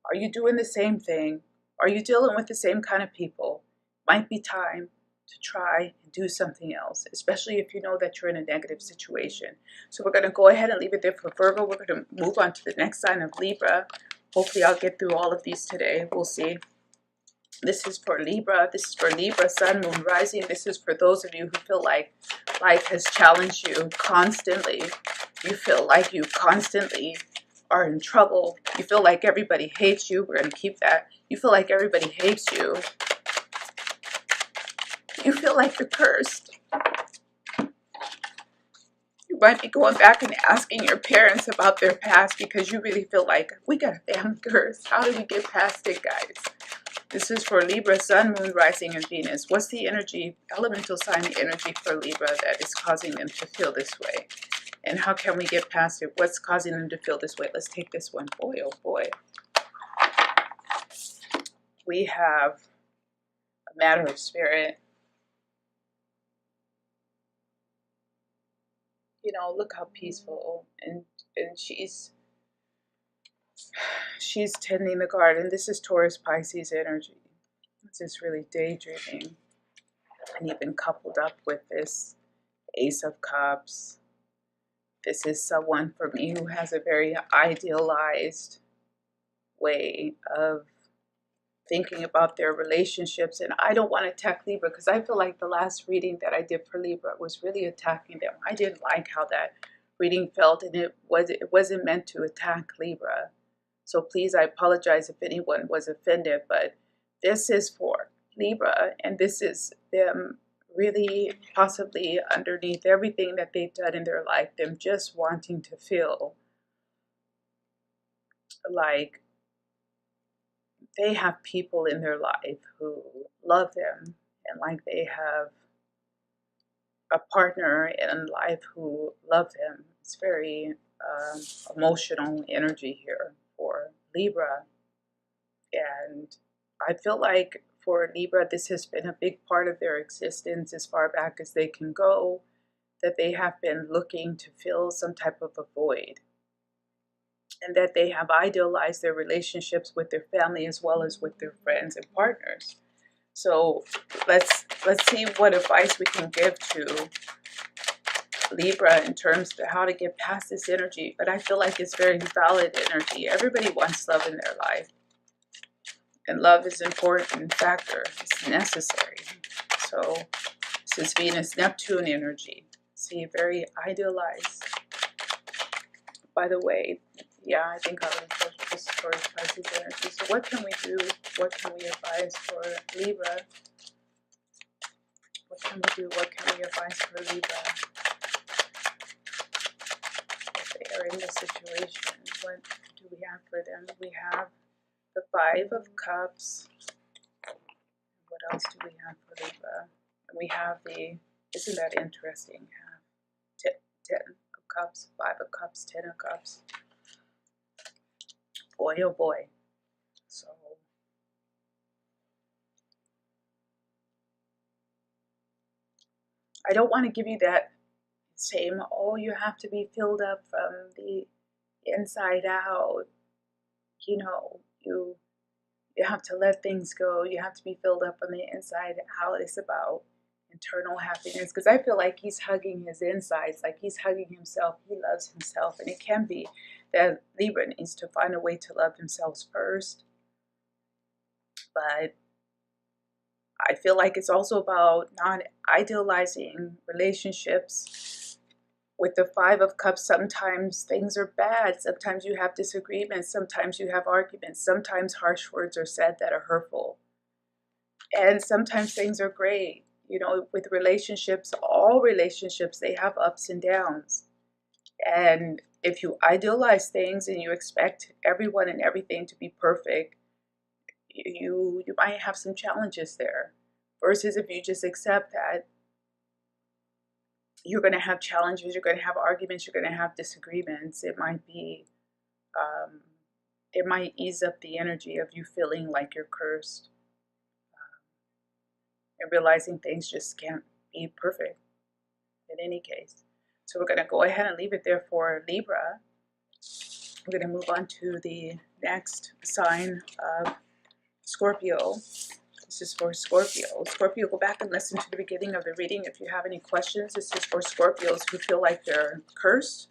Are you doing the same thing? Are you dealing with the same kind of people? Might be time to try and do something else, especially if you know that you're in a negative situation. So we're going to go ahead and leave it there for Virgo. We're going to move on to the next sign of Libra. Hopefully I'll get through all of these today. We'll see. This is for Libra. This is for Libra, Sun, Moon, Rising. This is for those of you who feel like life has challenged you constantly. You feel like you constantly are in trouble. You feel like everybody hates you. We're going to keep that. You feel like everybody hates you. You feel like you're cursed. You might be going back and asking your parents about their past because you really feel like, we got a family curse. How do we get past it, guys? This is for Libra, Sun, Moon, Rising, and Venus. What's the energy, elemental sign energy for Libra that is causing them to feel this way? And how can we get past it? What's causing them to feel this way? Let's take this one. Boy, oh boy. We have a matter of spirit. You know, look how peaceful. And she's tending the garden. This is Taurus, Pisces energy. This is really daydreaming. And even coupled up with this Ace of Cups. This is someone for me who has a very idealized way of thinking about their relationships. And I don't want to attack Libra because I feel like the last reading that I did for Libra was really attacking them. I didn't like how that reading felt, and it wasn't meant to attack Libra. So please, I apologize if anyone was offended, but this is for Libra, and this is them really possibly underneath everything that they've done in their life, them just wanting to feel like they have people in their life who love them, and like they have a partner in life who love them. It's very emotional energy here for Libra. And I feel like for Libra, this has been a big part of their existence as far back as they can go, that they have been looking to fill some type of a void. and that they have idealized their relationships with their family as well as with their friends and partners. So let's see what advice we can give to Libra in terms of how to get past this energy. But I feel like it's very valid energy. Everybody wants love in their life, and love is an important factor. It's necessary. So this is Venus Neptune energy. See, very idealized. By the way, yeah, I think I already told you this is for Pisces energy. So what can we do? What can we advise for Libra? What can we do? What can we advise for Libra? If they are in this situation, what do we have for them? We have the Five of Cups. What else do we have for Libra? And we have the, isn't that interesting? Ten of Cups, Five of Cups, Ten of Cups. Boy, oh boy. So I don't want to give you that same, oh, you have to be filled up from the inside out. You know, you have to let things go. You have to be filled up from the inside out. It's about internal happiness, because I feel like he's hugging his insides, like he's hugging himself. He loves himself, and it can be that Libra needs to find a way to love themselves first. But I feel like it's also about not idealizing relationships. With the Five of Cups, sometimes things are bad. Sometimes you have disagreements. Sometimes you have arguments. Sometimes harsh words are said that are hurtful. And sometimes things are great. You know, with relationships, all relationships, they have ups and downs. And if you idealize things and you expect everyone and everything to be perfect, you might have some challenges there. Versus if you just accept that you're going to have challenges, you're going to have arguments, you're going to have disagreements, it might be, it might ease up the energy of you feeling like you're cursed. And realizing things just can't be perfect in any case. So we're going to go ahead and leave it there for Libra. We're going to move on to the next sign of Scorpio. This is for Scorpio. Scorpio, go back and listen to the beginning of the reading if you have any questions. This is for Scorpios who feel like they're cursed.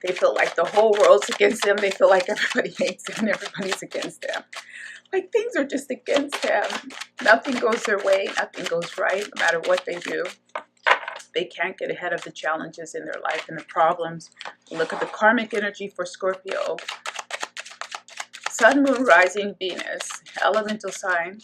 They feel like the whole world's against them. They feel like everybody hates them and everybody's against them. Like things are just against them. Nothing goes their way. Nothing goes right, no matter what they do. They can't get ahead of the challenges in their life and the problems. Look at the karmic energy for Scorpio. Sun, Moon, Rising, Venus, elemental sign.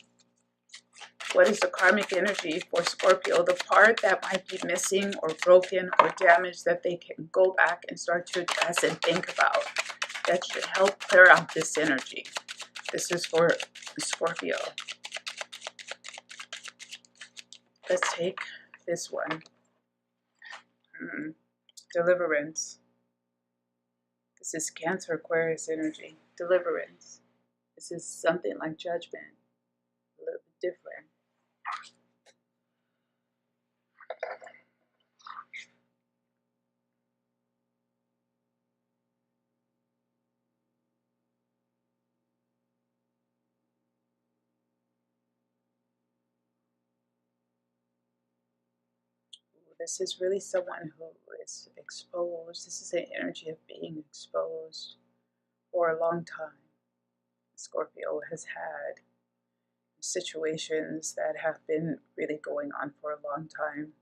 What is the karmic energy for Scorpio? The part that might be missing or broken or damaged that they can go back and start to address and think about. That should help clear out this energy. This is for Scorpio. Let's take this one. Deliverance. This is Cancer, Aquarius energy. Deliverance. This is something like judgment. A little bit different. This is really someone who is exposed. This is an energy of being exposed for a long time. Scorpio has had situations that have been really going on for a long time,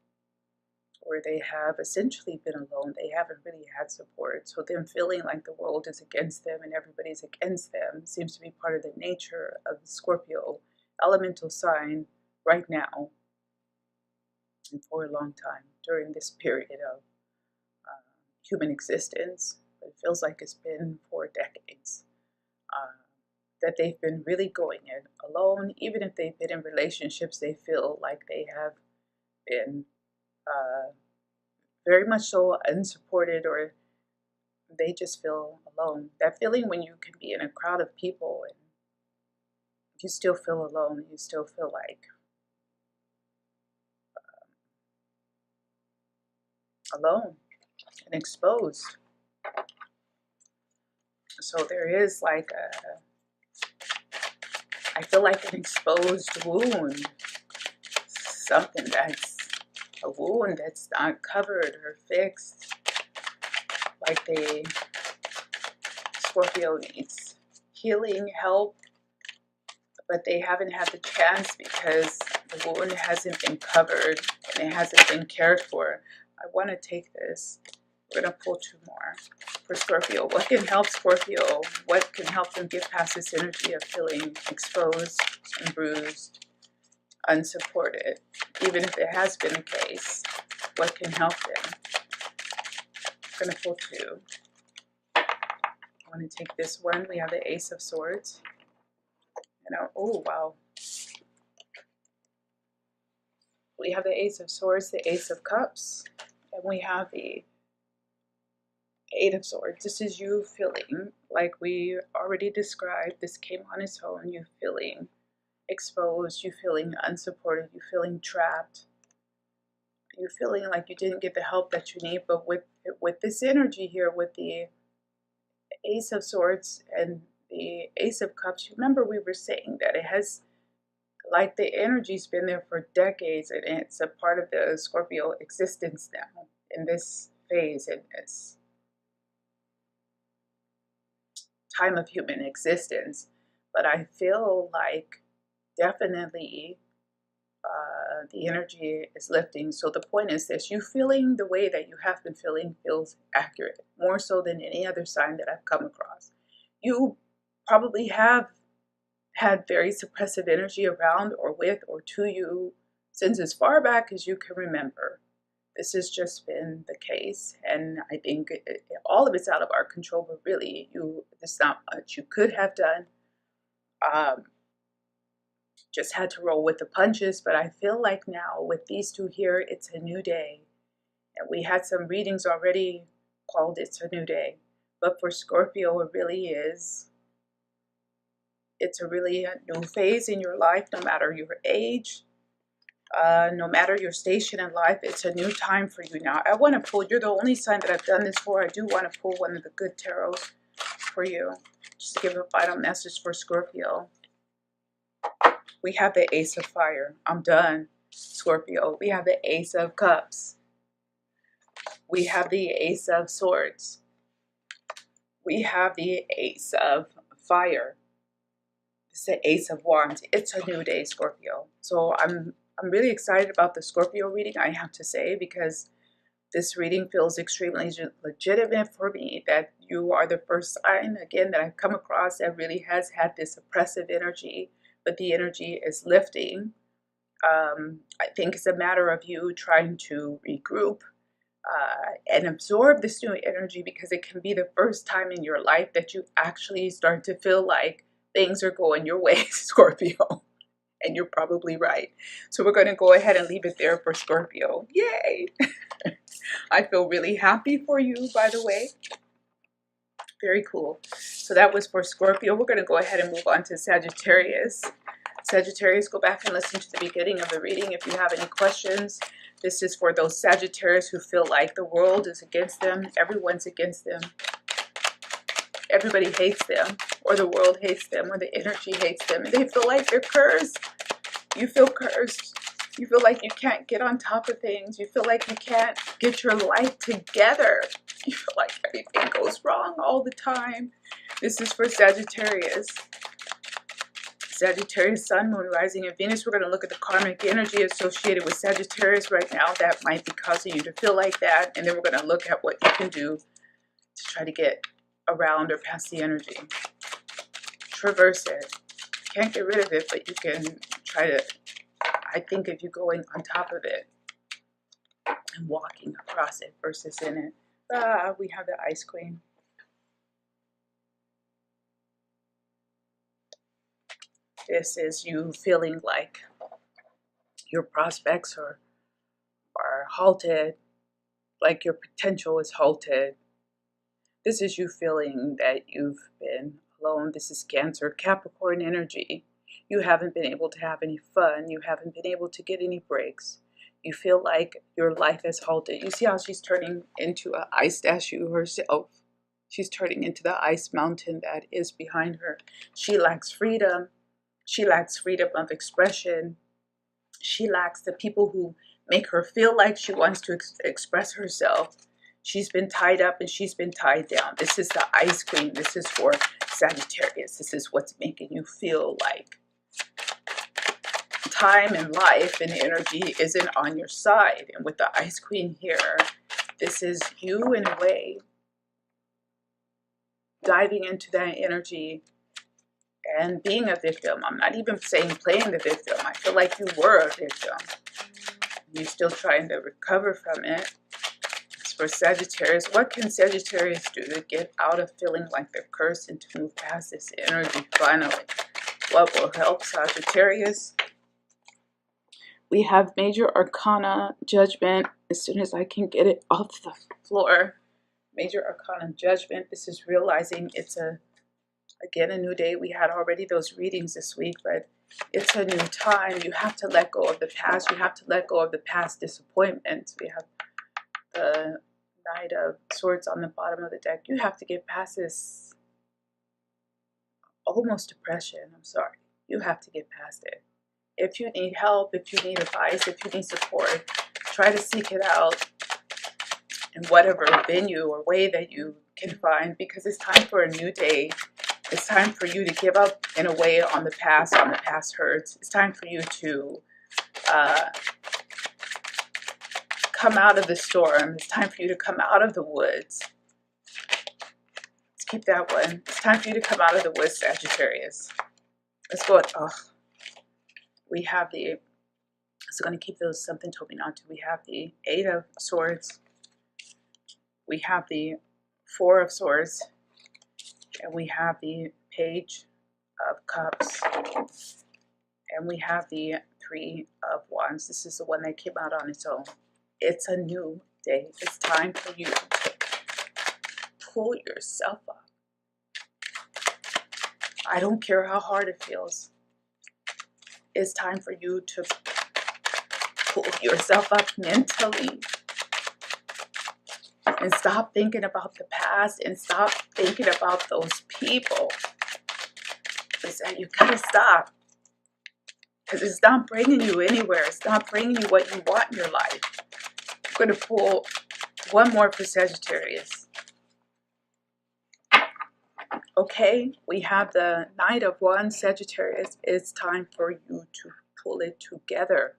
where they have essentially been alone. They haven't really had support. So them feeling like the world is against them and everybody's against them seems to be part of the nature of the Scorpio elemental sign right now and for a long time during this period of human existence. But it feels like it's been for decades. That they've been really going it alone. Even if they've been in relationships, they feel like they have been very much so unsupported, or they just feel alone. That feeling when you can be in a crowd of people and you still feel alone, you still feel like alone and exposed. So there is like I feel like an exposed wound, something that's a wound that's not covered or fixed, like the Scorpio needs healing, help, but they haven't had the chance because the wound hasn't been covered and it hasn't been cared for. I want to take this. We're going to pull two more for Scorpio. What can help Scorpio? What can help them get past this energy of feeling exposed and bruised, unsupported? Even if it has been the case, what can help them? I'm going to pull two. I want to take this one. We have the Ace of Swords. Oh, wow. We have the Ace of Swords, the Ace of Cups, and we have the Eight of Swords. This is you feeling, like we already described, this came on its own, you feeling exposed, you feeling unsupported, you feeling trapped, you feeling like you didn't get the help that you need. But with this energy here, with the Ace of Swords and the Ace of Cups, remember we were saying that it has, like, the energy's been there for decades, and it's a part of the Scorpio existence now in this phase, in this time of human existence. But I feel like definitely the energy is lifting. So the point is this: you feeling the way that you have been feeling feels accurate, more so than any other sign that I've come across. You probably have had very suppressive energy around or with or to you since as far back as you can remember. This has just been the case, and I think all of it's out of our control, but really there's not much you could have done. Just had to roll with the punches. But I feel like now with these two here, it's a new day, and we had some readings already called It's a New Day. But for Scorpio, it really is. It's a really new phase in your life, no matter your age, no matter your station in life. It's a new time for you now. I want to pull, you're the only sign that I've done this for. I do want to pull one of the good tarots for you, just to give a final message for Scorpio. We have the Ace of Fire. I'm done, Scorpio. We have the Ace of Cups. We have the Ace of Swords. We have the Ace of Fire. It's the Ace of Wands. It's a new day, Scorpio. So I'm really excited about the Scorpio reading, I have to say, because this reading feels extremely legitimate for me, that you are the first sign, again, that I've come across that really has had this oppressive energy, but the energy is lifting. I think it's a matter of you trying to regroup and absorb this new energy, because it can be the first time in your life that you actually start to feel like things are going your way, Scorpio. And you're probably right. So we're going to go ahead and leave it there for Scorpio. Yay! I feel really happy for you, by the way. Very cool. So that was for Scorpio. We're going to go ahead and move on to Sagittarius. Sagittarius, go back and listen to the beginning of the reading if you have any questions. This is for those Sagittarius who feel like the world is against them. Everyone's against them. Everybody hates them, or the world hates them, or the energy hates them, and they feel like they're cursed. You feel cursed. You feel like you can't get on top of things. You feel like you can't get your life together. You feel like everything goes wrong all the time. This is for Sagittarius. Sagittarius, Sun, Moon, Rising, and Venus. We're going to look at the karmic energy associated with Sagittarius right now that might be causing you to feel like that. And then we're going to look at what you can do to try to get around or past the energy. Traverse it. Can't get rid of it, but you can try to, I think, if you're going on top of it and walking across it versus in it. We have the Ice Queen. This is you feeling like your prospects are halted, like your potential is halted. This is you feeling that you've been alone. This is Cancer, Capricorn energy. You haven't been able to have any fun. You haven't been able to get any breaks. You feel like your life has halted. You see how she's turning into an ice statue herself. She's turning into the ice mountain that is behind her. She lacks freedom. She lacks freedom of expression. She lacks the people who make her feel like she wants to express herself. She's been tied up and she's been tied down. This is the Ice Queen. This is for Sagittarius. This is what's making you feel like time and life and energy isn't on your side. And with the Ice Queen here, this is you in a way diving into that energy and being a victim. I'm not even saying playing the victim. I feel like you were a victim. You're still trying to recover from it. It's for Sagittarius. What can Sagittarius do to get out of feeling like they're cursed and to move past this energy finally? What will help Sagittarius? We have Major Arcana Judgment. As soon as I can get it off the floor. Major Arcana Judgment. This is realizing it's again a new day. We had already those readings this week, but it's a new time. You have to let go of the past. You have to let go of the past disappointments. We have the Knight of Swords on the bottom of the deck. You have to get past this almost depression. I'm sorry. You have to get past it. If you need help, if you need advice, if you need support, try to seek it out in whatever venue or way that you can find, because it's time for a new day. It's time for you to give up in a way on the past hurts. It's time for you to come out of the storm. It's time for you to come out of the woods. Let's keep that one. It's time for you to come out of the woods, Sagittarius. Let's go. Oh, we have the, so going to keep those, something told me not to. We have the Eight of Swords. We have the Four of Swords. And we have the Page of Cups. And we have the Three of Wands. This is the one that came out on its own. It's a new day. It's time for you to pull yourself up. I don't care how hard it feels. It's time for you to pull yourself up mentally. And stop thinking about the past and stop thinking about those people. You gotta stop. Because it's not bringing you anywhere. It's not bringing you what you want in your life. I'm going to pull one more for Sagittarius. Okay, we have the Knight of Wands, Sagittarius. It's time for you to pull it together.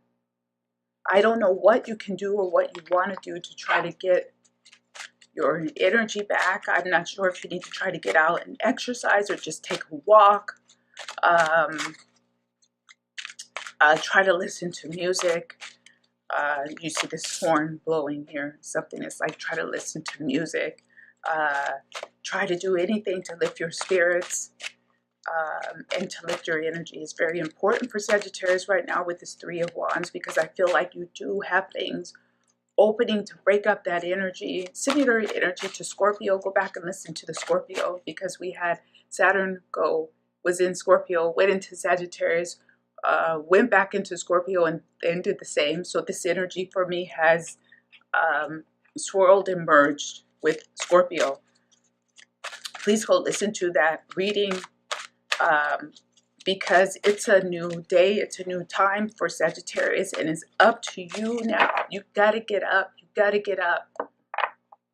I don't know what you can do or what you want to do to try to get your energy back. I'm not sure if you need to try to get out and exercise or just take a walk. Try to listen to music. You see this horn blowing here. Something that's like try to listen to music. Try to do anything to lift your spirits and to lift your energy. Is very important for Sagittarius right now with this Three of Wands, because I feel like you do have things opening to break up that energy. Similar energy to Scorpio. Go back and listen to the Scorpio, because we had Saturn was in Scorpio, went into Sagittarius, went back into Scorpio, and then did the same. So this energy for me has swirled and merged with Scorpio. Please go listen to that reading, because it's a new day, it's a new time for Sagittarius, and it's up to you now. You gotta get up. You gotta get up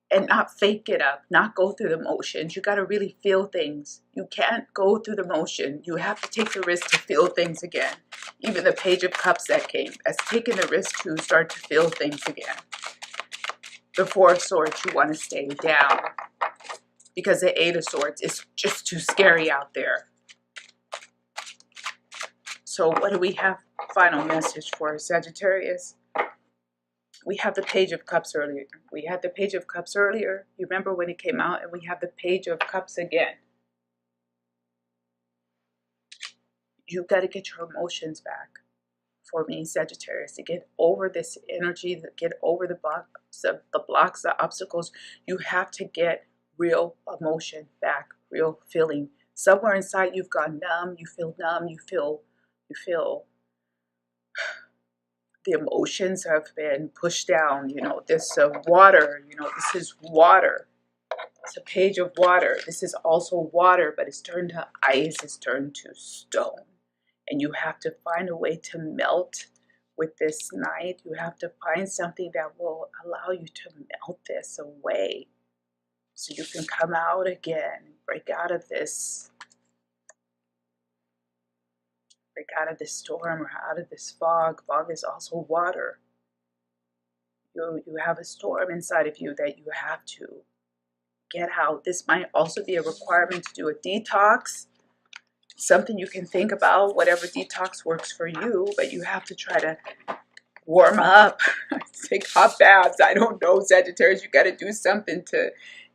and not fake it up, not go through the motions. You gotta really feel things. You can't go through the motion. You have to take the risk to feel things again. Even the Page of Cups that came, that's taking the risk to start to feel things again. The Four of Swords, you want to stay down, because the Eight of Swords is just too scary out there. So what do we have? Final message for Sagittarius. We have the Page of Cups earlier. We had the Page of Cups earlier. You remember when it came out? And we have the Page of Cups again. You got to get your emotions back. For me, Sagittarius, to get over this energy, to get over the blocks, the obstacles, you have to get real emotion back, real feeling. Somewhere inside you've gone numb, you feel numb, you feel the emotions have been pushed down. You know, this water, you know, this is water. It's a page of water. This is also water, but it's turned to ice, it's turned to stone. And you have to find a way to melt with this knight. You have to find something that will allow you to melt this away so you can come out again, break out of this storm or out of this fog. Fog is also water. You have a storm inside of you that you have to get out. This might also be a requirement to do a detox, something you can think about, whatever detox works for you, but you have to try to warm up, take hot baths. I don't know, Sagittarius, you got to do something to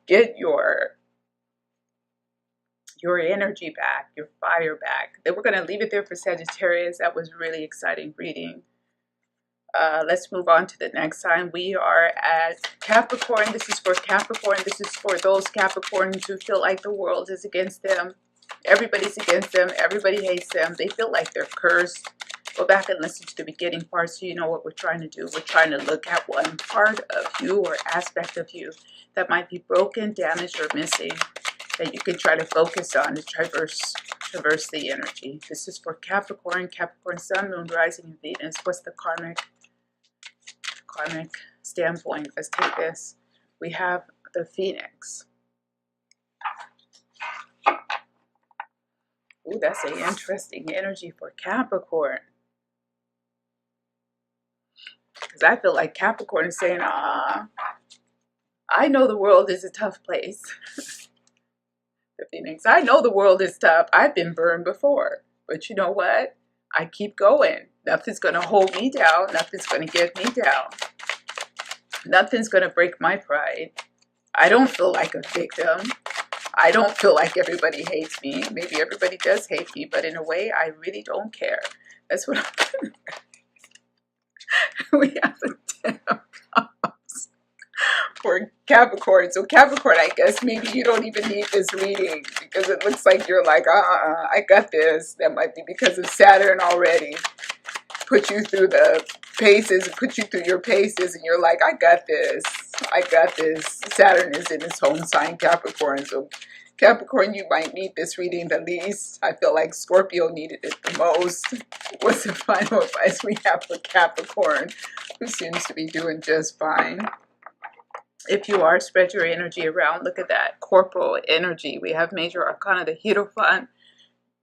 get your energy back, your fire back. Then we're going to leave it there for Sagittarius. That was really exciting reading. Let's move on to the next sign. We are at Capricorn. This is for Capricorn. This is for those Capricorns who feel like the world is against them. Everybody's against them. Everybody hates them. They feel like they're cursed. Go back and listen to the beginning part so you know what we're trying to do. We're trying to look at one part of you or aspect of you that might be broken, damaged, or missing, that you can try to focus on to traverse the energy. This is for Capricorn. Capricorn Sun, Moon, Rising, and Venus. What's the karmic standpoint? Let's take this. We have the Phoenix. Ooh, that's an interesting energy for Capricorn. Because I feel like Capricorn is saying, I know the world is a tough place. The Phoenix, I know the world is tough. I've been burned before. But you know what? I keep going. Nothing's going to hold me down. Nothing's going to get me down. Nothing's going to break my pride. I don't feel like a victim. I don't feel like everybody hates me. Maybe everybody does hate me, but in a way, I really don't care. That's what I'm we have a 10 of Cups for Capricorn. So Capricorn, I guess maybe you don't even need this reading because it looks like you're like, I got this. That might be because of Saturn already. Put you through the paces, put you through your paces, and you're like, I got this. I got this. Saturn is in its home sign, Capricorn. So Capricorn, you might need this reading the least. I feel like Scorpio needed it the most. What's the final advice we have for Capricorn, who seems to be doing just fine? If you are, spread your energy around. Look at that corporal energy. We have major arcana, the Hierophant.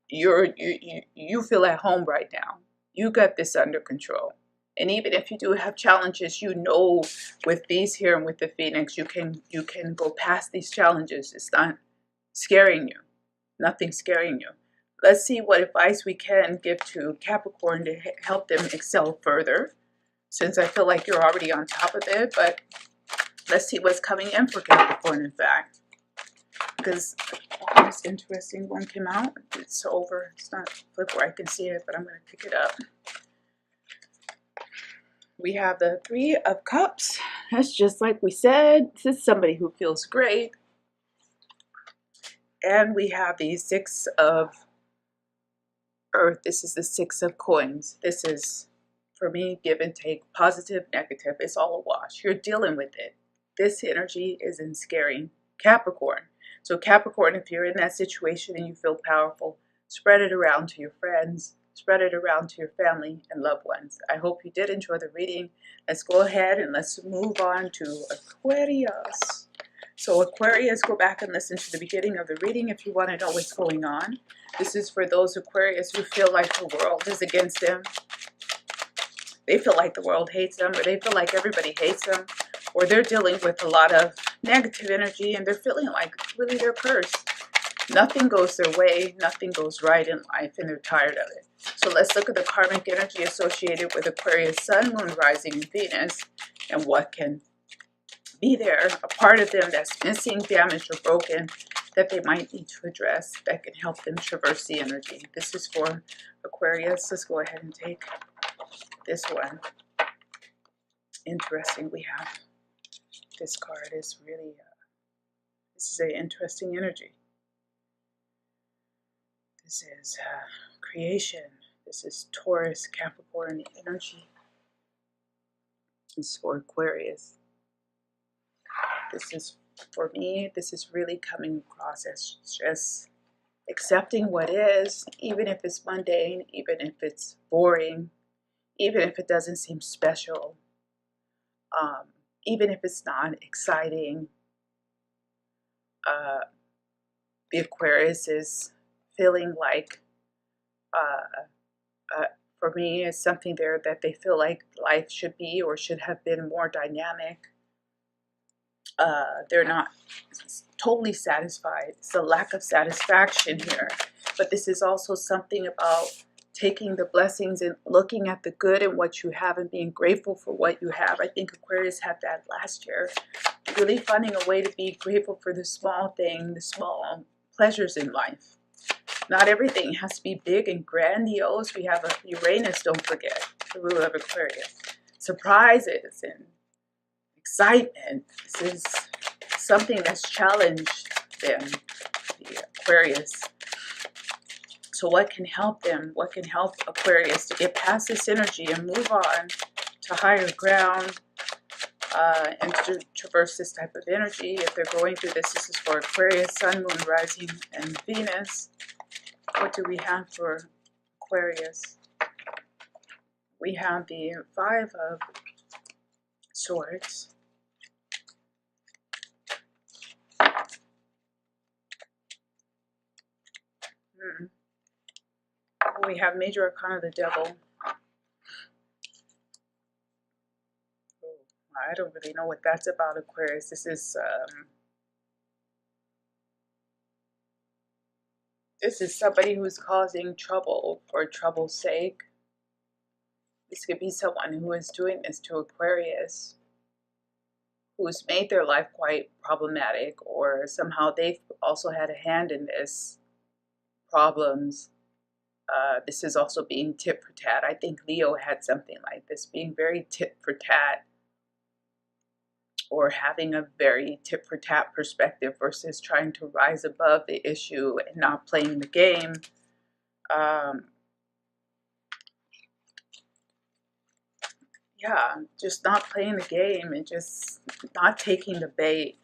You feel at home right now. You got this under control. And even if you do have challenges, you know with these here and with the Phoenix, you can go past these challenges. It's not scaring you. Nothing's scaring you. Let's see what advice we can give to Capricorn to help them excel further, since I feel like you're already on top of it. But let's see what's coming in for Capricorn, in fact. Because this interesting one came out. It's over. It's not flip where I can see it, but I'm going to pick it up. We have the 3 of Cups. That's just like we said. This is somebody who feels great. And we have the 6 of Earth. This is the 6 of Coins. This is, for me, give and take, positive, negative. It's all a wash. You're dealing with it. This energy isn't scaring Capricorn. So Capricorn, if you're in that situation and you feel powerful, spread it around to your friends, spread it around to your family and loved ones. I hope you did enjoy the reading. Let's go ahead and let's move on to Aquarius. So Aquarius, go back and listen to the beginning of the reading if you want to know what's going on. This is for those Aquarius who feel like the world is against them. They feel like the world hates them, or they feel like everybody hates them, or they're dealing with a lot of negative energy and they're feeling like really they're cursed. Nothing goes their way, nothing goes right in life, and they're tired of it. So let's look at the karmic energy associated with Aquarius Sun, Moon, Rising, and Venus, and what can be there, a part of them that's missing, damaged, or broken that they might need to address that can help them traverse the energy. This is for Aquarius. Let's go ahead and take this one. Interesting. We have this card is really, this is an interesting energy. This is creation. This is Taurus, Capricorn energy. This is for Aquarius. This is For me, this is really coming across as just accepting what is, even if it's mundane, even if it's boring, even if it doesn't seem special, even if it's not exciting. The Aquarius is feeling like, for me, is something there that they feel like life should be or should have been more dynamic. They're not totally satisfied. It's a lack of satisfaction here. But this is also something about taking the blessings and looking at the good in what you have and being grateful for what you have. I think Aquarius had that last year. Really finding a way to be grateful for the small thing, the small pleasures in life. Not everything has to be big and grandiose. We have a Uranus, don't forget, the ruler of Aquarius. Surprises and excitement. This is something that's challenged them, the Aquarius. So what can help them? What can help Aquarius to get past this energy and move on to higher ground and to traverse this type of energy? If they're going through this, this is for Aquarius, Sun, Moon, Rising, and Venus. What do we have for Aquarius? We have the Five of Swords. We have Major Arcana, the Devil. I don't really know what that's about, Aquarius. This is somebody who's causing trouble for trouble's sake. This could be someone who is doing this to Aquarius, who's made their life quite problematic, or somehow they've also had a hand in this problems. This is also being tit for tat. I think Leo had something like this, being very tit for tat, or having a very tit for tat perspective versus trying to rise above the issue and not playing the game. Yeah, just not playing the game and just not taking the bait.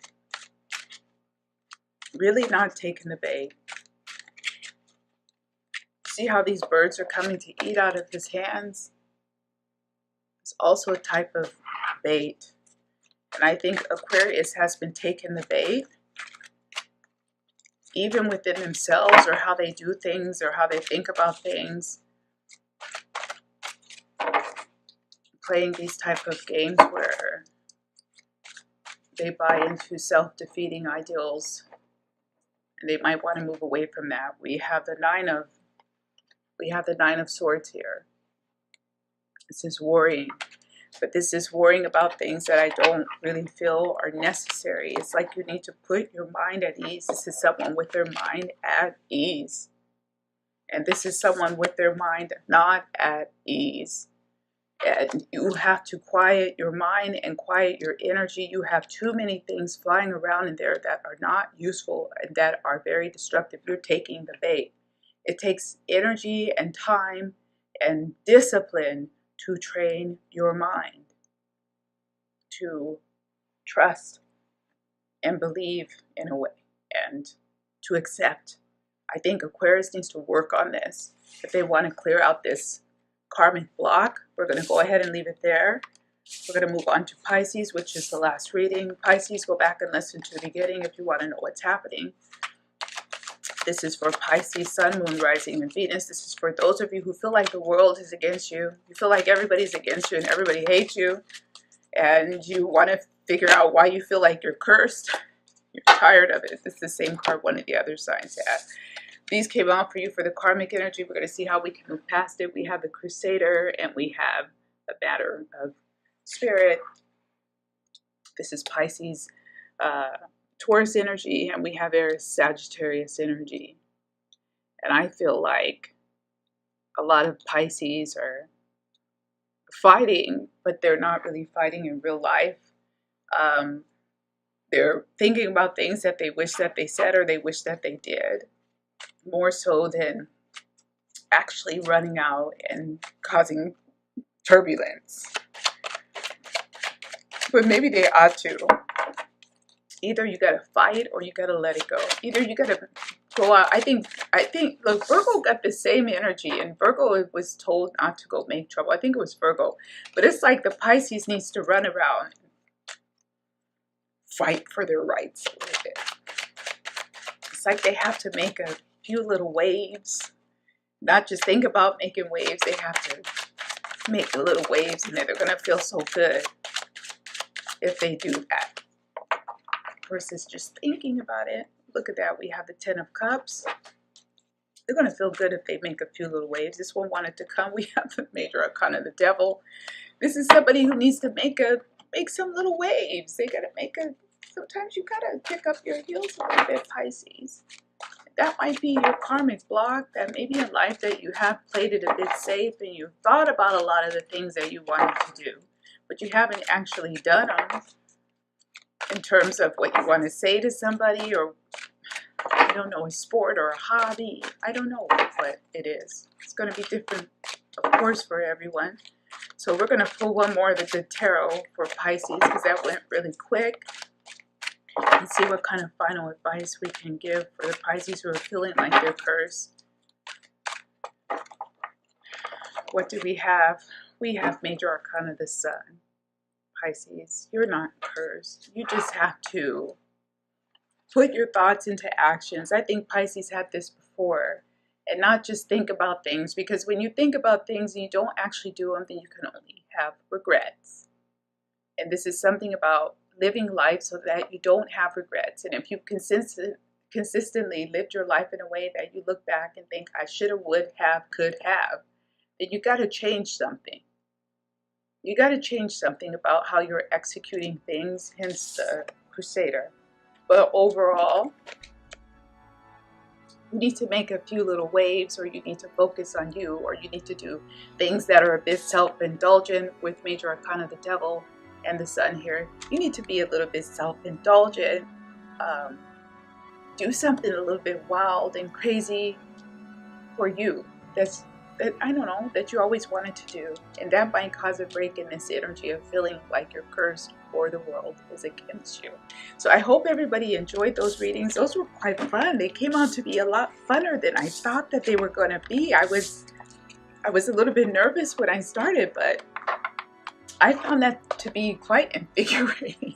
Really not taking the bait. See how these birds are coming to eat out of his hands? It's also a type of bait. And I think Aquarius has been taking the bait, even within themselves, or how they do things, or how they think about things. Playing these type of games where they buy into self-defeating ideals, and they might want to move away from that. We have the Nine of Swords here. This is worrying, but this is worrying about things that I don't really feel are necessary. It's like you need to put your mind at ease. This is someone with their mind at ease, and this is someone with their mind not at ease. And you have to quiet your mind and quiet your energy. You have too many things flying around in there that are not useful and that are very destructive. You're taking the bait. It takes energy and time and discipline to train your mind to trust and believe in a way, and to accept. I think Aquarius needs to work on this. If they want to clear out this karmic block, we're going to go ahead and leave it there. We're going to move on to Pisces, which is the last reading. Pisces, go back and listen to the beginning if you want to know what's happening. This is for Pisces, Sun, Moon, Rising, and Venus. This is for those of you who feel like the world is against you. You feel like everybody's against you and everybody hates you. And you want to figure out why you feel like you're cursed. You're tired of it. This is the same card one of the other signs had. These came out for you for the karmic energy. We're going to see how we can move past it. We have the Crusader and we have a Matter of Spirit. This is Pisces, Taurus energy, and we have Aries, Sagittarius energy. And I feel like a lot of Pisces are fighting, but they're not really fighting in real life. They're thinking about things that they wish that they said or they wish that they did, more so than actually running out and causing turbulence. But maybe they ought to. Either you got to fight or you got to let it go. Either you got to go out. I think, look, Virgo got the same energy, and Virgo was told not to go make trouble. I think it was Virgo. But it's like the Pisces needs to run around, fight for their rights a little bit. It's like they have to make a few little waves. Not just think about making waves. They have to make the little waves, and they're going to feel so good if they do that. Versus just thinking about it. Look at that. We have the 10 of Cups. They're going to feel good if they make a few little waves. This one wanted to come. We have the Major Arcana, the Devil. This is somebody who needs to make some little waves. They got to sometimes you got to kick up your heels a little bit, Pisces. That might be your karmic block, that maybe in life that you have played it a bit safe and you've thought about a lot of the things that you wanted to do, but you haven't actually done them. In terms of what you want to say to somebody, or I don't know, a sport or a hobby. I don't know what it is. It's going to be different, of course, for everyone. So we're going to pull one more of the tarot for Pisces, because that went really quick. And see what kind of final advice we can give for the Pisces who are feeling like they're cursed. What do we have? We have Major Arcana, the Sun. Pisces, you're not cursed. You just have to put your thoughts into actions. I think Pisces had this before, and not just think about things, because when you think about things and you don't actually do them, then you can only have regrets. And this is something about living life so that you don't have regrets. And if you consistently lived your life in a way that you look back and think, I should have, would have, could have, then you got to change something. You got to change something about how you're executing things, hence the Crusader. But overall, you need to make a few little waves, or you need to focus on you, or you need to do things that are a bit self-indulgent with Major Arcana, the Devil, and the Sun here. You need to be a little bit self-indulgent. Do something a little bit wild and crazy for you. That I don't know, that you always wanted to do, and that might cause a break in this energy of feeling like you're cursed or the world is against you. So I hope everybody enjoyed those readings. Those were quite fun. They came out to be a lot funner than I thought that they were going to be. I was a little bit nervous when I started, but I found that to be quite invigorating.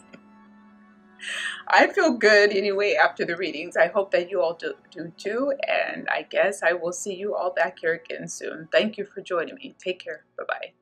I feel good anyway after the readings. I hope that you all do too. And I guess I will see you all back here again soon. Thank you for joining me. Take care. Bye-bye.